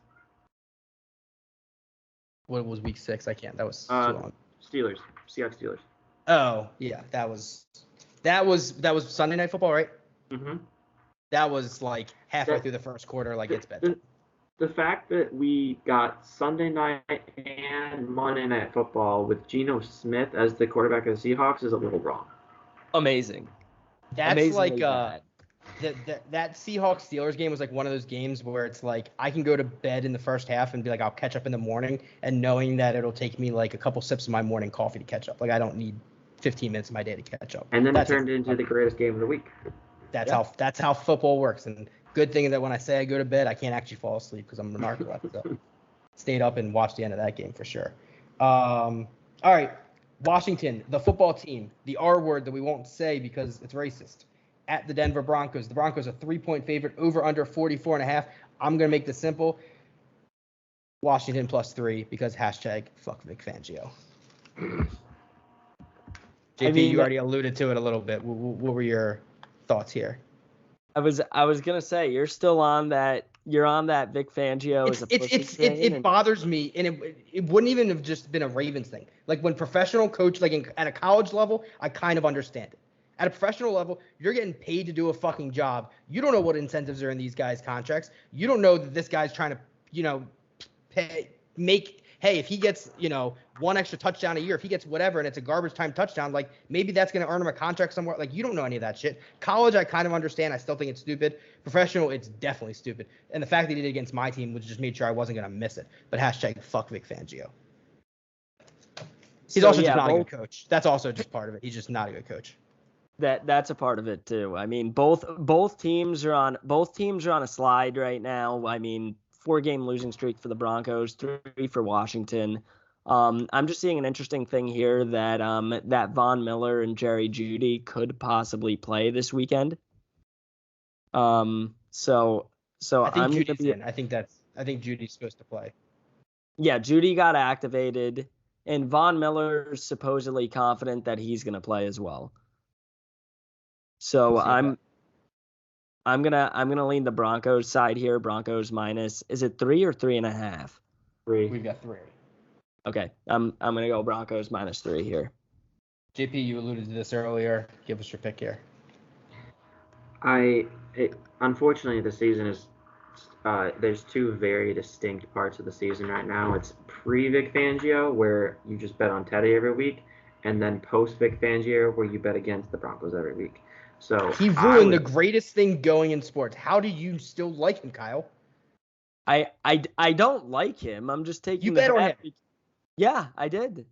What was week 6? I can't. That was too long. Seahawks Steelers. Oh yeah, that was Sunday Night Football, right? Mm-hmm. That was like halfway through the first quarter, like it's bedtime. The fact that we got Sunday night and Monday Night Football with Geno Smith as the quarterback of the Seahawks is a little wrong. Amazing. That's Amazingly like bad. that Seahawks Steelers game was like one of those games where it's like I can go to bed in the first half and be like I'll catch up in the morning, and knowing that it'll take me like a couple sips of my morning coffee to catch up. Like I don't need 15 minutes of my day to catch up. And then it turned into the greatest game of the week. That's how football works. And good thing that when I say I go to bed, I can't actually fall asleep because I'm a narcoleptic. So stayed up and watched the end of that game for sure. All right, Washington, the football team, the R word that we won't say because it's racist. At the Denver Broncos. The Broncos are 3-point favorite, over under 44.5. I'm going to make this simple. Washington +3 because #fuck Vic Fangio. JP, you already alluded to it a little bit. What were your thoughts here? I was going to say, you're still on that. You're on that Vic Fangio as a pussy train. It bothers me, and it wouldn't even have just been a Ravens thing. Like when professional coach, like at a college level, I kind of understand it. At a professional level, you're getting paid to do a fucking job. You don't know what incentives are in these guys' contracts. You don't know that this guy's trying to, hey, if he gets, one extra touchdown a year, if he gets whatever and it's a garbage time touchdown, like maybe that's going to earn him a contract somewhere. Like you don't know any of that shit. College, I kind of understand. I still think it's stupid. Professional, it's definitely stupid. And the fact that he did it against my team was just made sure I wasn't going to miss it. But #fuck Vic Fangio. He's also just not a good coach. That's also just part of it. He's just not a good coach. That's a part of it too. I mean, both teams are on a slide right now. I mean, 4-game losing streak for the Broncos, 3 for Washington. I'm just seeing an interesting thing here that that Von Miller and Jerry Jeudy could possibly play this weekend. So I think Judy's in. I think Judy's supposed to play. Yeah, Jeudy got activated, and Von Miller's supposedly confident that he's going to play as well. So I'm gonna lean the Broncos side here. Broncos minus. Is it 3 or 3.5? 3. We've got 3. Okay, I'm gonna go Broncos -3 here. JP, you alluded to this earlier. Give us your pick here. Unfortunately, the season is there's 2 very distinct parts of the season right now. It's pre-Vic Fangio, where you just bet on Teddy every week, and then post-Vic Fangio, where you bet against the Broncos every week. So he ruined the greatest thing going in sports. How do you still like him, Kyle? I don't like him. I'm just taking. You bet on him. Yeah, I did.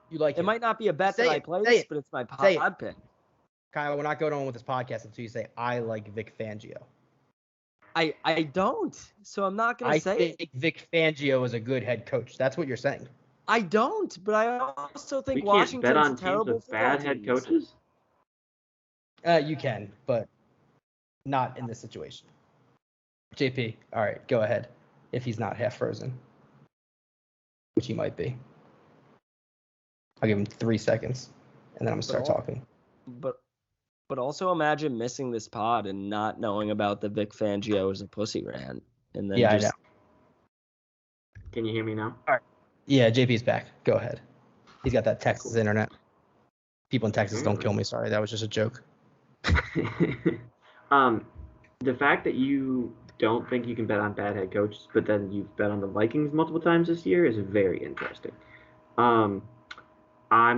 You like him. It might not be a bet that I place, but it's my pod pick. Kyle, we're not going on with this podcast until you say I like Vic Fangio. I don't. So I'm not going to say I think Vic Fangio is a good head coach. That's what you're saying. I don't, but I also think we can't bet on terrible teams with bad head coaches. You can, but not in this situation. JP, all right, go ahead. If he's not half frozen, which he might be. I'll give him 3 seconds, and then I'm going to start talking. But also imagine missing this pod and not knowing about the Vic Fangio as a pussy rant. And then I know. Can you hear me now? All right. Yeah, JP's back. Go ahead. He's got that Texas internet. People in Texas don't kill me. Sorry, that was just a joke. The fact that you don't think you can bet on bad head coaches, but then you've bet on the Vikings multiple times this year is very interesting. I'm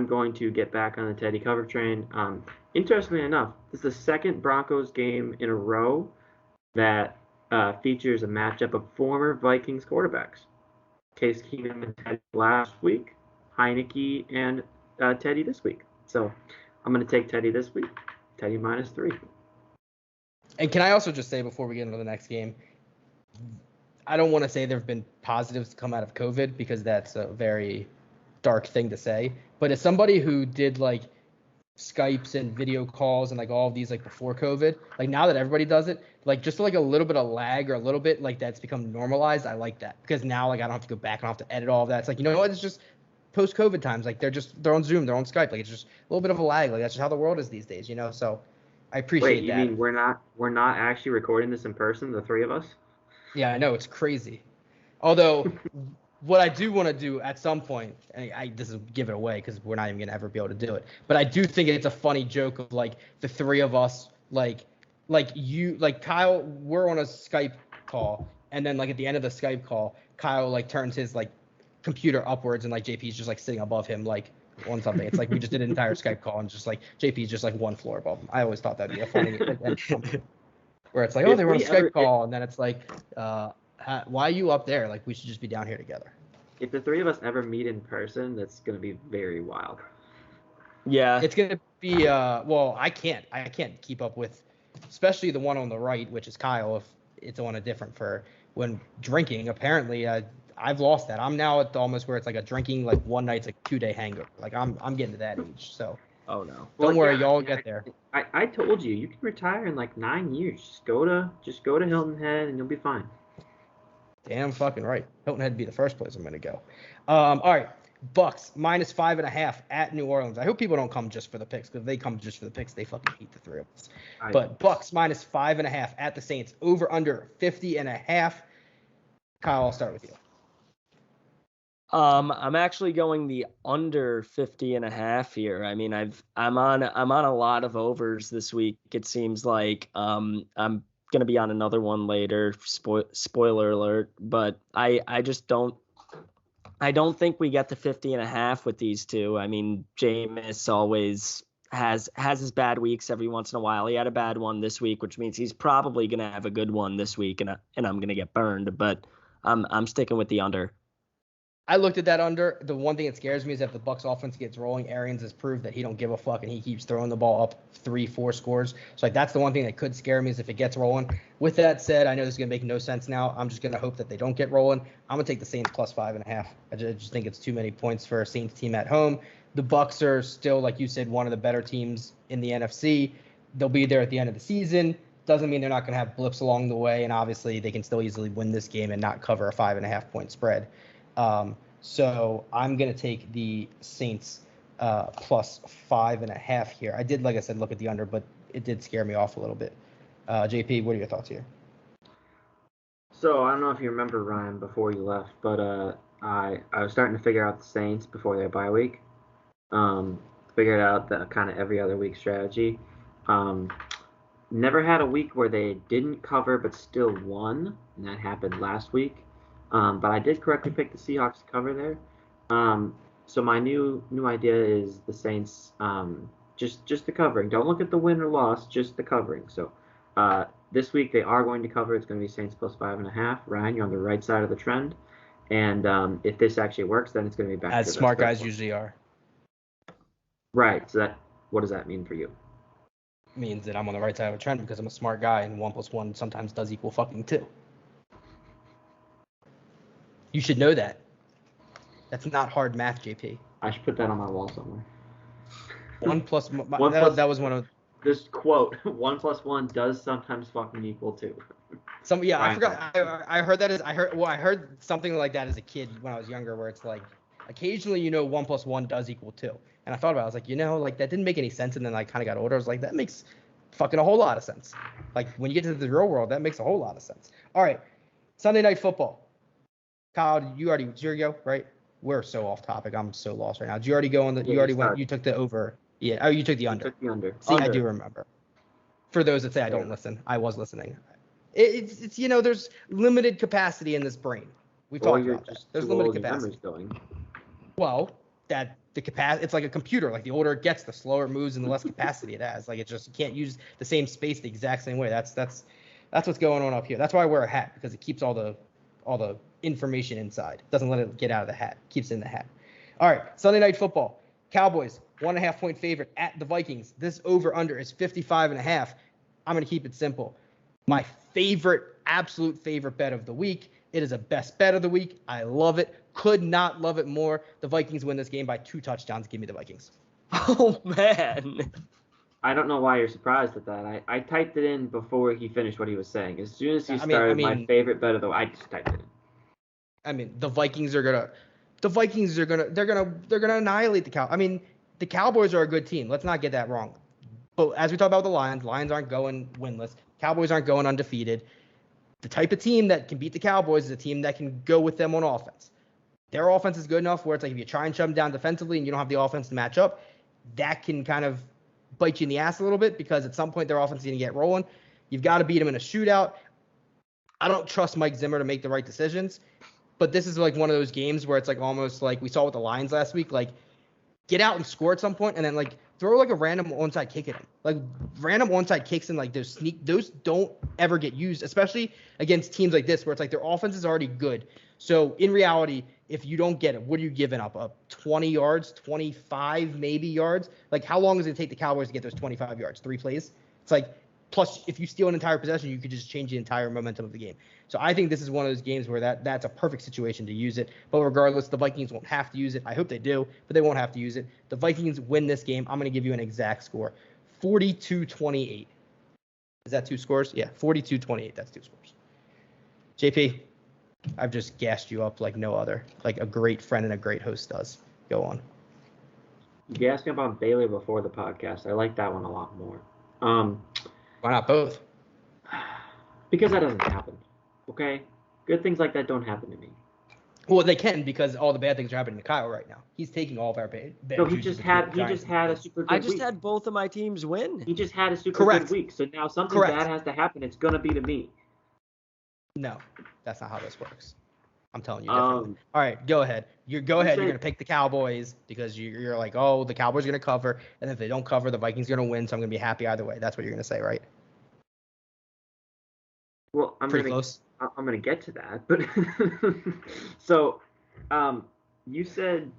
going to get back on the Teddy cover train. Interestingly enough, this is the second Broncos game in a row that features a matchup of former Vikings quarterbacks. Case Keenum and Teddy last week, Heineke and Teddy this week. So I'm going to take Teddy this week. Teddy -3. And can I also just say before we get into the next game, I don't want to say there have been positives to come out of COVID because that's a very dark thing to say. But as somebody who did like Skypes and video calls and like all of these like before COVID, like now that everybody does it, like just like a little bit of lag or a little bit like that's become normalized. I like that because now like I don't have to go back and I don't have to edit all of that. It's like, you know what? It's just post-COVID times. Like they're on Zoom, they're on Skype. Like it's just a little bit of a lag. Like that's just how the world is these days, you know? So I appreciate Wait, you that. mean we're not actually recording this in person, the three of us? Yeah, I know. It's crazy. Although what I do want to do at some point, and this is give it away because we're not even going to ever be able to do it, but I do think it's a funny joke of like the three of us, like you, like Kyle, we're on a Skype call, and then like at the end of the Skype call, Kyle like turns his like computer upwards and like JP's just like sitting above him like on something. It's like we just did an entire Skype call and just like JP's just like one floor above him. I always thought that'd be a funny where it's like, oh, they were on a Skype call, and then it's like, why are you up there? Like, we should just be down here together. If the three of us ever meet in person, that's going to be very wild. Yeah. It's going to be, well, I can't keep up with, especially the one on the right, which is Kyle, if it's on a different for when drinking. Apparently, I've lost that. I'm now at almost where it's like a drinking, like one night's like 2-day hangover. Like, I'm getting to that age, so. Oh, no. Don't worry, y'all get there. I told you can retire in like 9 years. Just go to Hilton Head and you'll be fine. Damn fucking right. Hilton Head would be the first place I'm gonna go. All right, Bucks -5.5 at New Orleans. I hope people don't come just for the picks because if they come just for the picks, they fucking hate the three of us. But Bucks -5.5 at the Saints. Over under 50.5. Kyle, I'll start with you. I'm actually going the under 50.5 here. I mean, I'm on a lot of overs this week. It seems like I'm gonna be on another one later. Spoiler alert, but I just don't think we get to 50.5 with these two. I mean, Jameis always has his bad weeks every once in a while. He had a bad one this week, which means he's probably gonna have a good one this week, and I'm gonna get burned. But I'm sticking with the under. I looked at that under. The one thing that scares me is if the Bucks offense gets rolling, Arians has proved that he don't give a fuck and he keeps throwing the ball up 3-4 scores. So like that's the one thing that could scare me is if it gets rolling. With that said, I know this is gonna make no sense now. I'm just gonna hope that they don't get rolling. I'm gonna take the Saints +5.5. I just think it's too many points for a Saints team at home. The Bucks are still, like you said, one of the better teams in the NFC. They'll be there at the end of the season. Doesn't mean they're not gonna have blips along the way, and obviously they can still easily win this game and not cover a 5.5 point spread. So I'm going to take the Saints +5.5 here. I did, like I said, look at the under, but it did scare me off a little bit. JP, what are your thoughts here? So I don't know if you remember, Ryan, before you left, but I was starting to figure out the Saints before their bye week. Figured out the kind of every other week strategy. Never had a week where they didn't cover but still won, and that happened last week. But I did correctly pick the Seahawks to cover there. So my new idea is the Saints, just the covering. Don't look at the win or loss, just the covering. So this week they are going to cover. It's going to be Saints +5.5. Ryan, you're on the right side of the trend. And if this actually works, then it's going to be back. As smart guys usually are. Right. So what does that mean for you? It means that I'm on the right side of the trend because I'm a smart guy, and 1 + 1 sometimes does equal fucking 2. You should know that. That's not hard math, JP. I should put that on my wall somewhere. 1 plus that was one of this quote. 1 + 1 does sometimes fucking equal 2. I forgot. I heard that I heard something like that as a kid when I was younger, where it's like occasionally 1 + 1 does equal 2, and I thought about it. I was like, like that didn't make any sense, and then I kind of got older. I was like, that makes fucking a whole lot of sense. Like when you get to the real world, that makes a whole lot of sense. All right, Sunday Night Football. Kyle, did you go, right? We're so off topic. I'm so lost right now. Did you already go on the? You already went. You took the over. Yeah. Oh, you took the under. I took the under. See, I do remember. For those that say I don't listen, I was listening. It's there's limited capacity in this brain. We talked about that. There's limited capacity. Well, that the capacity. It's like a computer. Like the older it gets, the slower it moves and the less capacity it has. Like you can't use the same space the exact same way. That's what's going on up here. That's why I wear a hat, because it keeps all the information inside. Doesn't let it get out of the hat. Keeps it in the hat. All right, Sunday Night Football. Cowboys, 1.5-point favorite at the Vikings. This over-under is 55.5. I'm going to keep it simple. My absolute favorite bet of the week. It is a best bet of the week. I love it. Could not love it more. The Vikings win this game by 2 touchdowns. Give me the Vikings. Oh, man. I don't know why you're surprised at that. I typed it in before he finished what he was saying. As soon as he started, my favorite bet of the week, I just typed it in. I mean, the Vikings are gonna annihilate the Cowboys. I mean, the Cowboys are a good team. Let's not get that wrong. But as we talk about the Lions aren't going winless. Cowboys aren't going undefeated. The type of team that can beat the Cowboys is a team that can go with them on offense. Their offense is good enough where it's like if you try and shut them down defensively and you don't have the offense to match up, that can kind of bite you in the ass a little bit because at some point their offense is going to get rolling. You've got to beat them in a shootout. I don't trust Mike Zimmer to make the right decisions, but this is like one of those games where it's like almost like we saw with the Lions last week, like get out and score at some point and then like throw like a random onside kick at him. Like random onside kicks and like those don't ever get used, especially against teams like this where it's like their offense is already good. So in reality, if you don't get it, what are you giving up? 20 yards, 25 maybe yards? Like how long does it take the Cowboys to get those 25 yards? 3 plays? It's like plus if you steal an entire possession, you could just change the entire momentum of the game. So I think this is one of those games where that's a perfect situation to use it. But regardless, the Vikings won't have to use it. I hope they do, but they won't have to use it. The Vikings win this game. I'm going to give you an exact score. 42-28. Is that 2 scores? Yeah, 42-28. That's 2 scores. JP, I've just gassed you up like no other, like a great friend and a great host does. Go on. You asked me about Baylor before the podcast. I like that one a lot more. Why not both? Because that doesn't happen. Okay? Good things like that don't happen to me. Well, they can because all the bad things are happening to Kyle right now. He's taking all of our bad. No, he just had a super good week. I just had both of my teams win. He just had a super good week. So now something bad has to happen. It's gonna be to me. No, that's not how this works. I'm telling you differently. All right, go ahead. You're going to pick the Cowboys because you're like, oh, the Cowboys are going to cover. And if they don't cover, the Vikings are going to win. So I'm going to be happy either way. That's what you're going to say, right? Well, I'm going to get to that. But so you said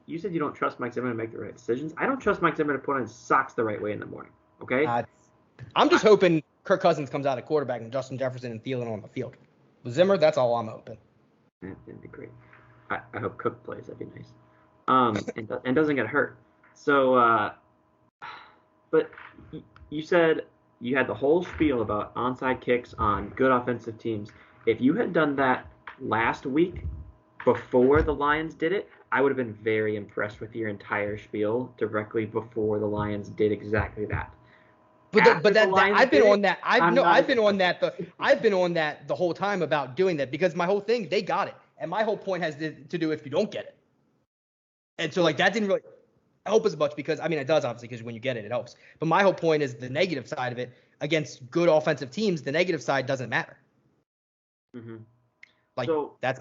you don't trust Mike Zimmer to make the right decisions. I don't trust Mike Zimmer to put on his socks the right way in the morning. Okay? I'm just hoping Kirk Cousins comes out at quarterback and Justin Jefferson and Thielen on the field. With Zimmer, that's all I'm hoping. That'd be great. I hope Cook plays. That'd be nice. And doesn't get hurt. So, but you said you had the whole spiel about onside kicks on good offensive teams. If you had done that last week before the Lions did it, I would have been very impressed with your entire spiel directly before the Lions did exactly that. But I've been on that. I've been on that the whole time about doing that because my whole thing, they got it. And my whole point has to do if you don't get it. And so like that didn't really help as much because I mean it does obviously because when you get it, it helps. But my whole point is the negative side of it against good offensive teams, the negative side doesn't matter. Mm-hmm. Like so that's.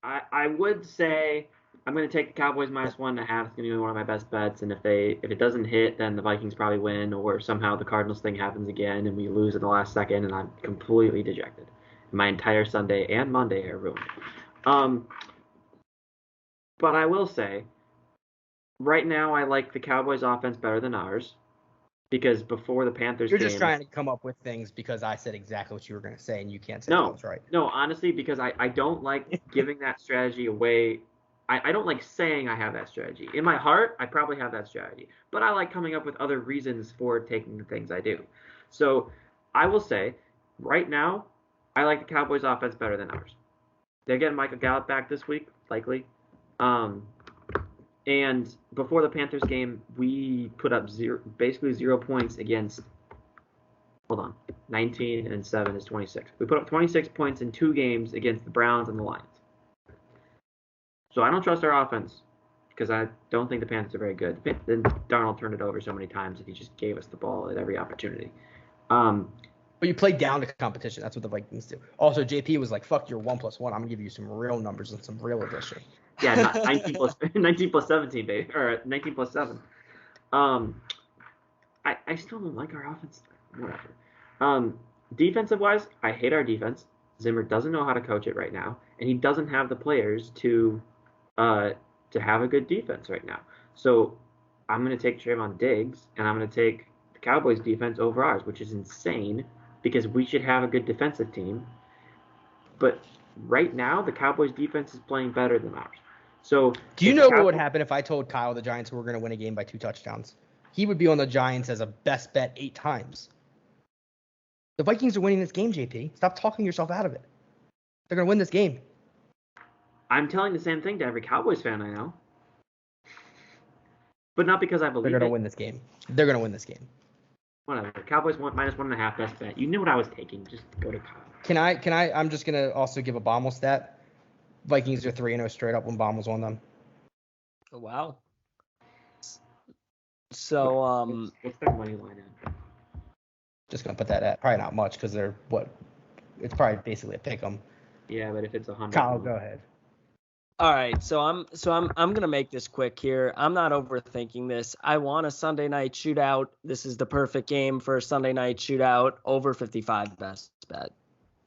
I would say I'm going to take the Cowboys -1.5. It's going to be one of my best bets. And if it doesn't hit, then the Vikings probably win, or somehow the Cardinals thing happens again and we lose in the last second, and I'm completely dejected. My entire Sunday and Monday are ruined. But I will say, right now I like the Cowboys offense better than ours. Because before the Panthers game... You're just trying to come up with things because I said exactly what you were going to say, and you can't say that was right. No, honestly, because I don't like giving that strategy away. I don't like saying I have that strategy. In my heart, I probably have that strategy. But I like coming up with other reasons for taking the things I do. So I will say, right now, I like the Cowboys offense better than ours. They're getting Michael Gallup back this week, likely. And before the Panthers game, we put up basically 0 points against, 19 and 7 is 26. We put up 26 points in 2 games against the Browns and the Lions. So I don't trust our offense because I don't think the Panthers are very good. Then Darnold turned it over so many times that he just gave us the ball at every opportunity. But you play down to competition. That's what the Vikings do. Also, JP was like, fuck your 1+1. I'm going to give you some real numbers and some real addition. Yeah, 19 plus 17, baby. Or 19 plus 7. I still don't like our offense. Whatever. Defensive-wise, I hate our defense. Zimmer doesn't know how to coach it right now. and he doesn't have the players to have a good defense right now. So I'm going to take Trayvon Diggs, and I'm going to take the Cowboys defense over ours, which is insane because we should have a good defensive team. But right now, the Cowboys defense is playing better than ours. So do you know what would happen if I told Kyle the Giants were going to win a game by 2 touchdowns? He would be on the Giants as a best bet 8 times. The Vikings are winning this game, JP. Stop talking yourself out of it. They're going to win this game. I'm telling the same thing to every Cowboys fan I know. But not because I believe They're going to win this game. They're going to win this game. Whatever. Cowboys -1.5 best bet. You knew what I was taking. Just go to Kyle. Can I? I'm just going to also give a Baumohl stat. Vikings are 3-0 straight up when Baumohl's on them. Oh, wow. So, what's their money line at? Just going to put that at probably not much because they're it's probably basically a pick 'em. Yeah, but if it's 100. Kyle, go ahead. all right, so I'm gonna make this quick here. I'm not overthinking this. I want a Sunday night shootout. This is the perfect game for a Sunday night shootout. Over 55 best bet.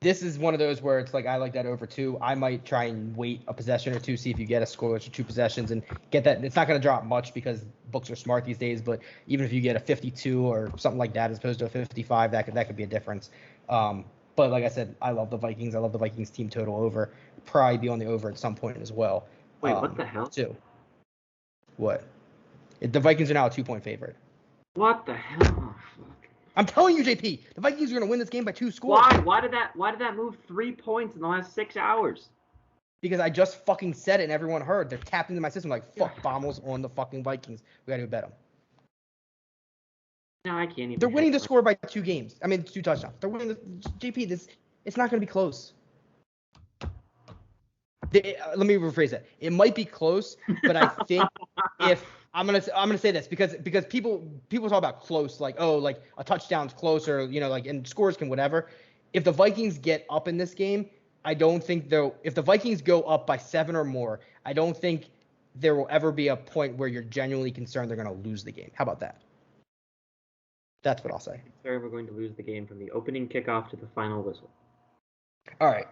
This is one of those where it's like I like that over 2. I might try and wait a possession or 2, see if you get a scoreless or 2 possessions and get that. It's not going to drop much because books are smart these days, but even if you get a 52 or something like that as opposed to a 55, that could be a difference. But like I said, I love the Vikings. I love the Vikings team total over. Probably be on the over at some point as well. Wait, what the hell? 2. What? The Vikings are now a 2-point favorite. What the hell? Oh, fuck. I'm telling you, JP, the Vikings are going to win this game by 2 scores. Why? Why did that move 3 points in the last 6 hours? Because I just fucking said it and everyone heard. They're tapped into my system like, fuck, Baumohl's on the fucking Vikings. We got to bet them. No, I can't even. They're winning the score by 2 games. I mean, 2 touchdowns. They're winning the JP. It's not going to be close. Let me rephrase that. It might be close, but I think if I'm gonna say this because people talk about close, like, oh, like a touchdown's close, or like, and scores can whatever. If the Vikings get up in this game, I don't think if the Vikings go up by 7 or more, I don't think there will ever be a point where you're genuinely concerned they're gonna lose the game. How about that? That's what I'll say. Sorry, we're going to lose the game from the opening kickoff to the final whistle. All right,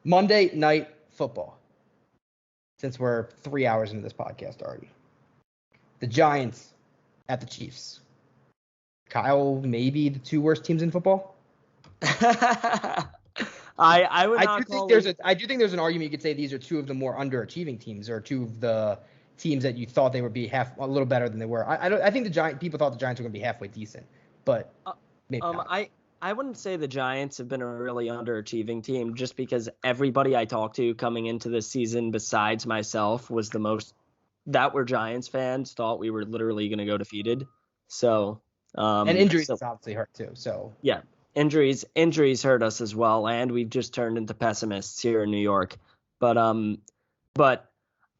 Monday Night Football. Since we're 3 hours into this podcast already. The Giants at the Chiefs. Kyle, maybe the 2 worst teams in football? I do think there's an argument you could say these are 2 of the more underachieving teams, or 2 of the teams that you thought they would be a little better than they were. I think people thought the Giants were going to be halfway decent, but maybe not. I wouldn't say the Giants have been a really underachieving team, just because everybody I talked to coming into this season besides myself was that were Giants fans thought we were literally going to go defeated. So and injuries obviously hurt too. So yeah, injuries hurt us as well, and we've just turned into pessimists here in New York. But I'm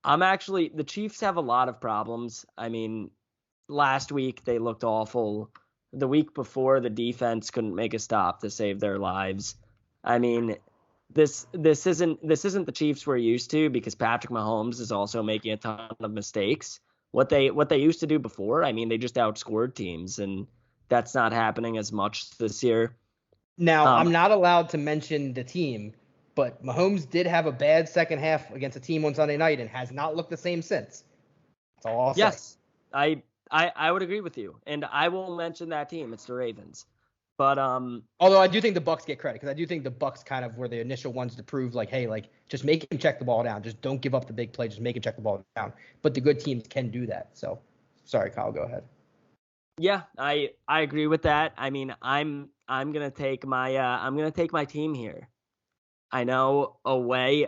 actually, the Chiefs have a lot of problems. I mean, last week they looked awful. The week before, the defense couldn't make a stop to save their lives. I mean, this isn't the Chiefs we're used to, because Patrick Mahomes is also making a ton of mistakes. What they used to do before, I mean, they just outscored teams, and that's not happening as much this year. Now, I'm not allowed to mention the team, but Mahomes did have a bad second half against a team on Sunday night and has not looked the same since. That's all I'll say. Yes, I would agree with you, and I will mention that team. It's the Ravens, but although I do think the Bucs get credit, because I do think the Bucs kind of were the initial ones to prove, like, hey, like, just make him check the ball down, just don't give up the big play, just make him check the ball down. But the good teams can do that. So, sorry, Kyle, go ahead. Yeah, I agree with that. I mean, I'm gonna take my team here. I know away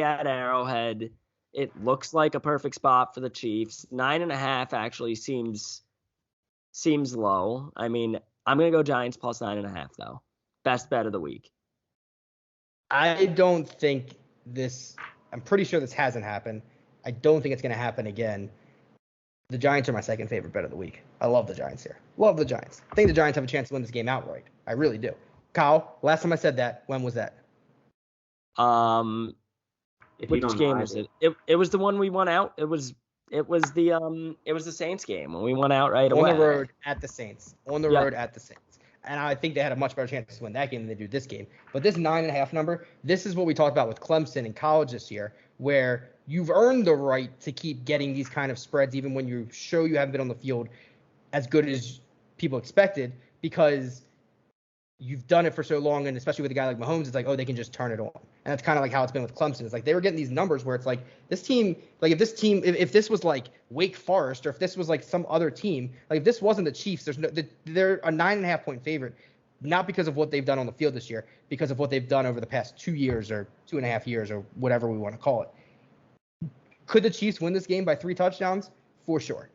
at Arrowhead, it looks like a perfect spot for the Chiefs. 9.5 actually seems low. I mean, I'm going to go Giants plus 9.5, though. Best bet of the week. I don't think I'm pretty sure this hasn't happened. I don't think it's going to happen again. The Giants are my second favorite bet of the week. I love the Giants here. Love the Giants. I think the Giants have a chance to win this game outright. I really do. Kyle, last time I said that, when was that? Which game was it? It was the one we won out. It was the Saints game when we won out right away. On the road at the Saints. and I think they had a much better chance to win that game than they do this game. But this 9.5 number, this is what we talked about with Clemson in college this year, where you've earned the right to keep getting these kind of spreads even when you show you haven't been on the field as good as people expected, because you've done it for so long, and especially with a guy like Mahomes, it's like, oh, they can just turn it on. And that's kind of like how it's been with Clemson. It's like they were getting these numbers where it's like this team, like if this was like Wake Forest, or if this was like some other team, like if this wasn't the Chiefs, they're a 9.5 point favorite, not because of what they've done on the field this year, because of what they've done over the past 2 years or 2.5 years or whatever we want to call it. Could the Chiefs win this game by 3 touchdowns? For sure.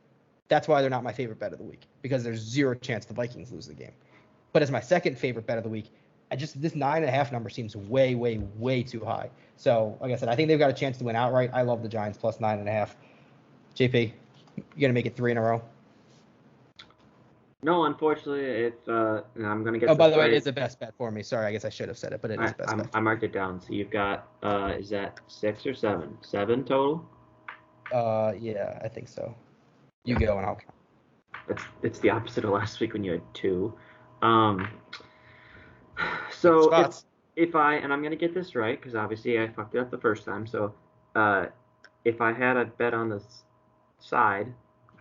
That's why they're not my favorite bet of the week, because there's zero chance the Vikings lose the game. But as my second favorite bet of the week, this 9.5 number seems way, way, way too high. So, like I said, I think they've got a chance to win outright. I love the Giants plus 9.5. JP, you gonna make it 3 in a row? No, unfortunately, I'm gonna get. Oh, by the way, it is the best bet for me. Sorry, I guess I should have said it, but it is the best bet. I marked it down. So you've got, is that 6 or 7? 7 total? Yeah, I think so. You go and I'll count. It's the opposite of last week when you had 2. So if and I'm gonna get this right, because obviously I fucked it up the first time. So if I had a bet on the side,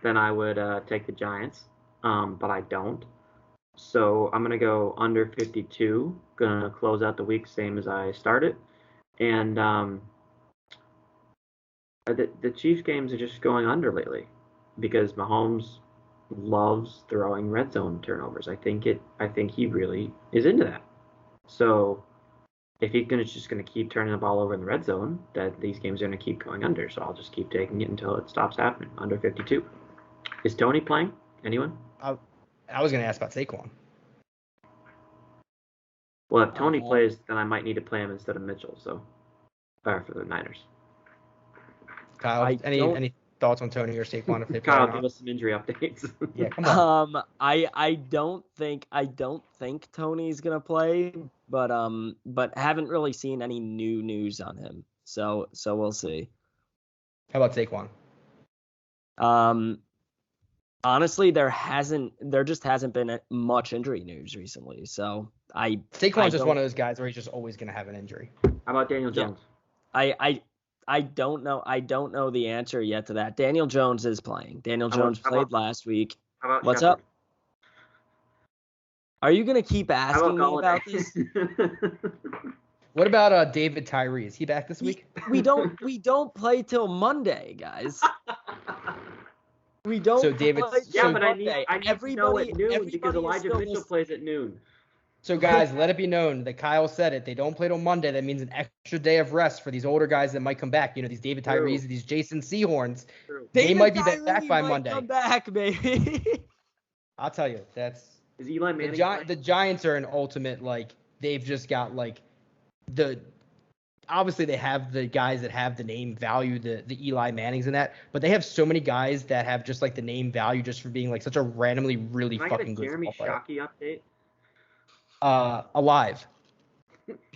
then I would take the Giants. But I don't. So I'm gonna go under 52. Gonna close out the week same as I started. And the Chiefs games are just going under lately, because Mahomes loves throwing red zone turnovers. I think he really is into that. So if he's just gonna keep turning the ball over in the red zone, that these games are gonna keep going under. So I'll just keep taking it until it stops happening. Under 52. Is Tony playing? Anyone? I was gonna ask about Saquon. Well, if Tony plays, then I might need to play him instead of Mitchell. So, for the Niners. Kyle, any thoughts on Tony or Saquon if they play? Kyle, give us some injury updates. Yeah, come on. I don't think Tony's gonna play, but haven't really seen any new news on him. So we'll see. How about Saquon? Honestly, there just hasn't been much injury news recently. So Saquon's just one of those guys where he's just always gonna have an injury. How about Daniel Jones? I don't know. I don't know the answer yet to that. Daniel Jones is playing. Daniel Jones played last week. What's Shepard? up? Are you gonna keep asking me about this? What about David Tyree? Is he back this week? We don't play till Monday, guys. We don't. So David, but I need to know at noon, because Elijah Mitchell plays at noon. So guys, let it be known that Kyle said it. They don't play till Monday. That means an extra day of rest for these older guys that might come back. You know, these David Tyrees, these Jason Sehorns. They might be back by Monday. Come back, baby. I'll tell you, is Eli Manning. The Giants are an ultimate, like, they've just got like obviously they have the guys that have the name value, the Eli Mannings and that, but they have so many guys that have just like the name value just for being like such a randomly really fucking good Jeremy football player. Shockey update? Alive.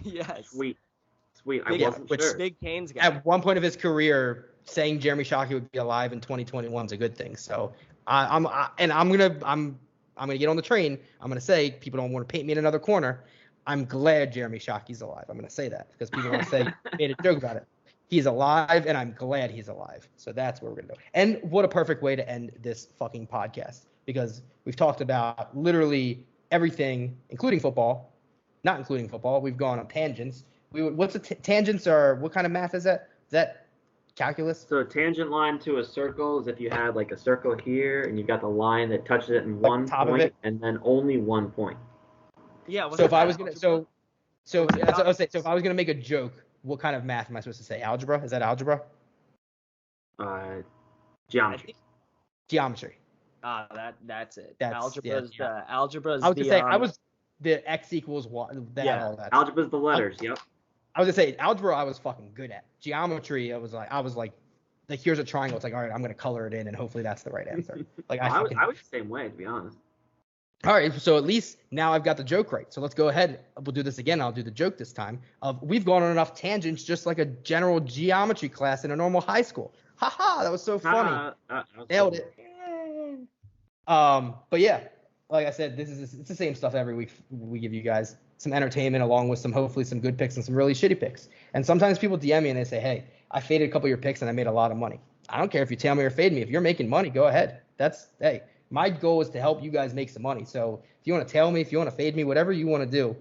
Yes. Sweet. I wasn't sure. Big Canes guy. At one point of his career, saying Jeremy Shockey would be alive in 2021 is a good thing. So I'm gonna get on the train. I'm gonna say people don't want to paint me in another corner. I'm glad Jeremy Shockey's alive. I'm going to say that because people want to say made a joke about it. He's alive, and I'm glad he's alive. So that's where we're going to go. And what a perfect way to end this fucking podcast, because we've talked about literally everything, including football, not including football. We've gone on tangents. What's tangents, or what kind of math is that? Is that calculus? So a tangent line to a circle is if you had like a circle here, and you've got the line that touches it in one point, and then only 1 point. Yeah. So if I was gonna make a joke, what kind of math am I supposed to say? Algebra? Is that algebra? Geometry. Geometry. That's it. Algebra's algebra's. I was gonna say I was the x equals what. All that. Algebra's the letters. Yep. I was gonna say algebra. I was fucking good at. Geometry. I was like, here's a triangle. It's like, all right, I'm gonna color it in, and hopefully that's the right answer. Like I was the same way, to be honest. All right, so at least now I've got the joke right. So let's go ahead. We'll do this again. I'll do the joke this time. We've gone on enough tangents, just like a general geometry class in a normal high school. Ha ha! That was so funny. Nailed it. But yeah, like I said, it's the same stuff every week. We give you guys some entertainment along with hopefully some good picks and some really shitty picks. And sometimes people DM me and they say, hey, I faded a couple of your picks and I made a lot of money. I don't care if you tell me or fade me. If you're making money, go ahead. Hey, my goal is to help you guys make some money. So if you want to tell me, if you want to fade me, whatever you want to do,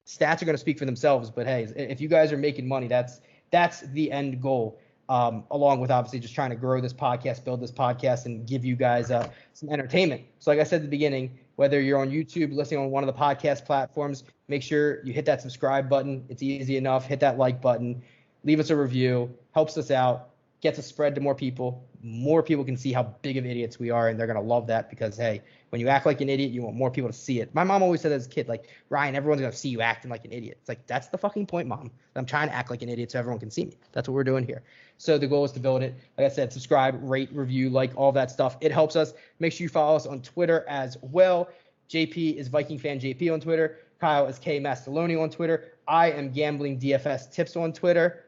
stats are going to speak for themselves. But hey, if you guys are making money, that's the end goal. Along with obviously just trying to grow this podcast, build this podcast, and give you guys some entertainment. So like I said at the beginning, whether you're on YouTube, listening on one of the podcast platforms, make sure you hit that subscribe button. It's easy enough. Hit that like button. Leave us a review. Helps us out. Gets us spread to more people. More people can see how big of idiots we are, and they're going to love that because, hey, when you act like an idiot, you want more people to see it. My mom always said as a kid, like, Ryan, everyone's going to see you acting like an idiot. It's like, that's the fucking point, Mom. I'm trying to act like an idiot so everyone can see me. That's what we're doing here. So the goal is to build it. Like I said, subscribe, rate, review, like all that stuff. It helps us. Make sure you follow us on Twitter as well. JP is Viking Fan JP on Twitter. Kyle is K Mastoloni on Twitter. I am Gambling DFS Tips on Twitter.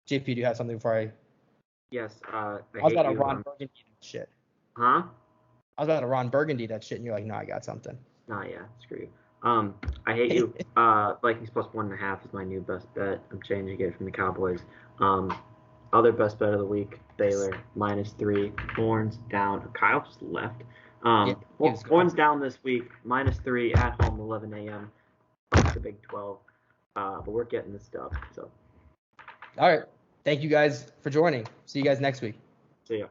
JP, do you have something before I? Yes. I was about to Ron Burgundy that shit. Huh? I was about to Ron Burgundy that shit, and you're like, no, I got something. Nah, yeah, screw you. I hate you. Vikings plus 1.5 is my new best bet. I'm changing it from the Cowboys. Other best bet of the week, Baylor -3. Horns down. Kyle just left. Horns down this week, -3 at home, 11 a.m. Fuck the Big 12. But we're getting this stuff. So. All right. Thank you guys for joining. See you guys next week. See ya.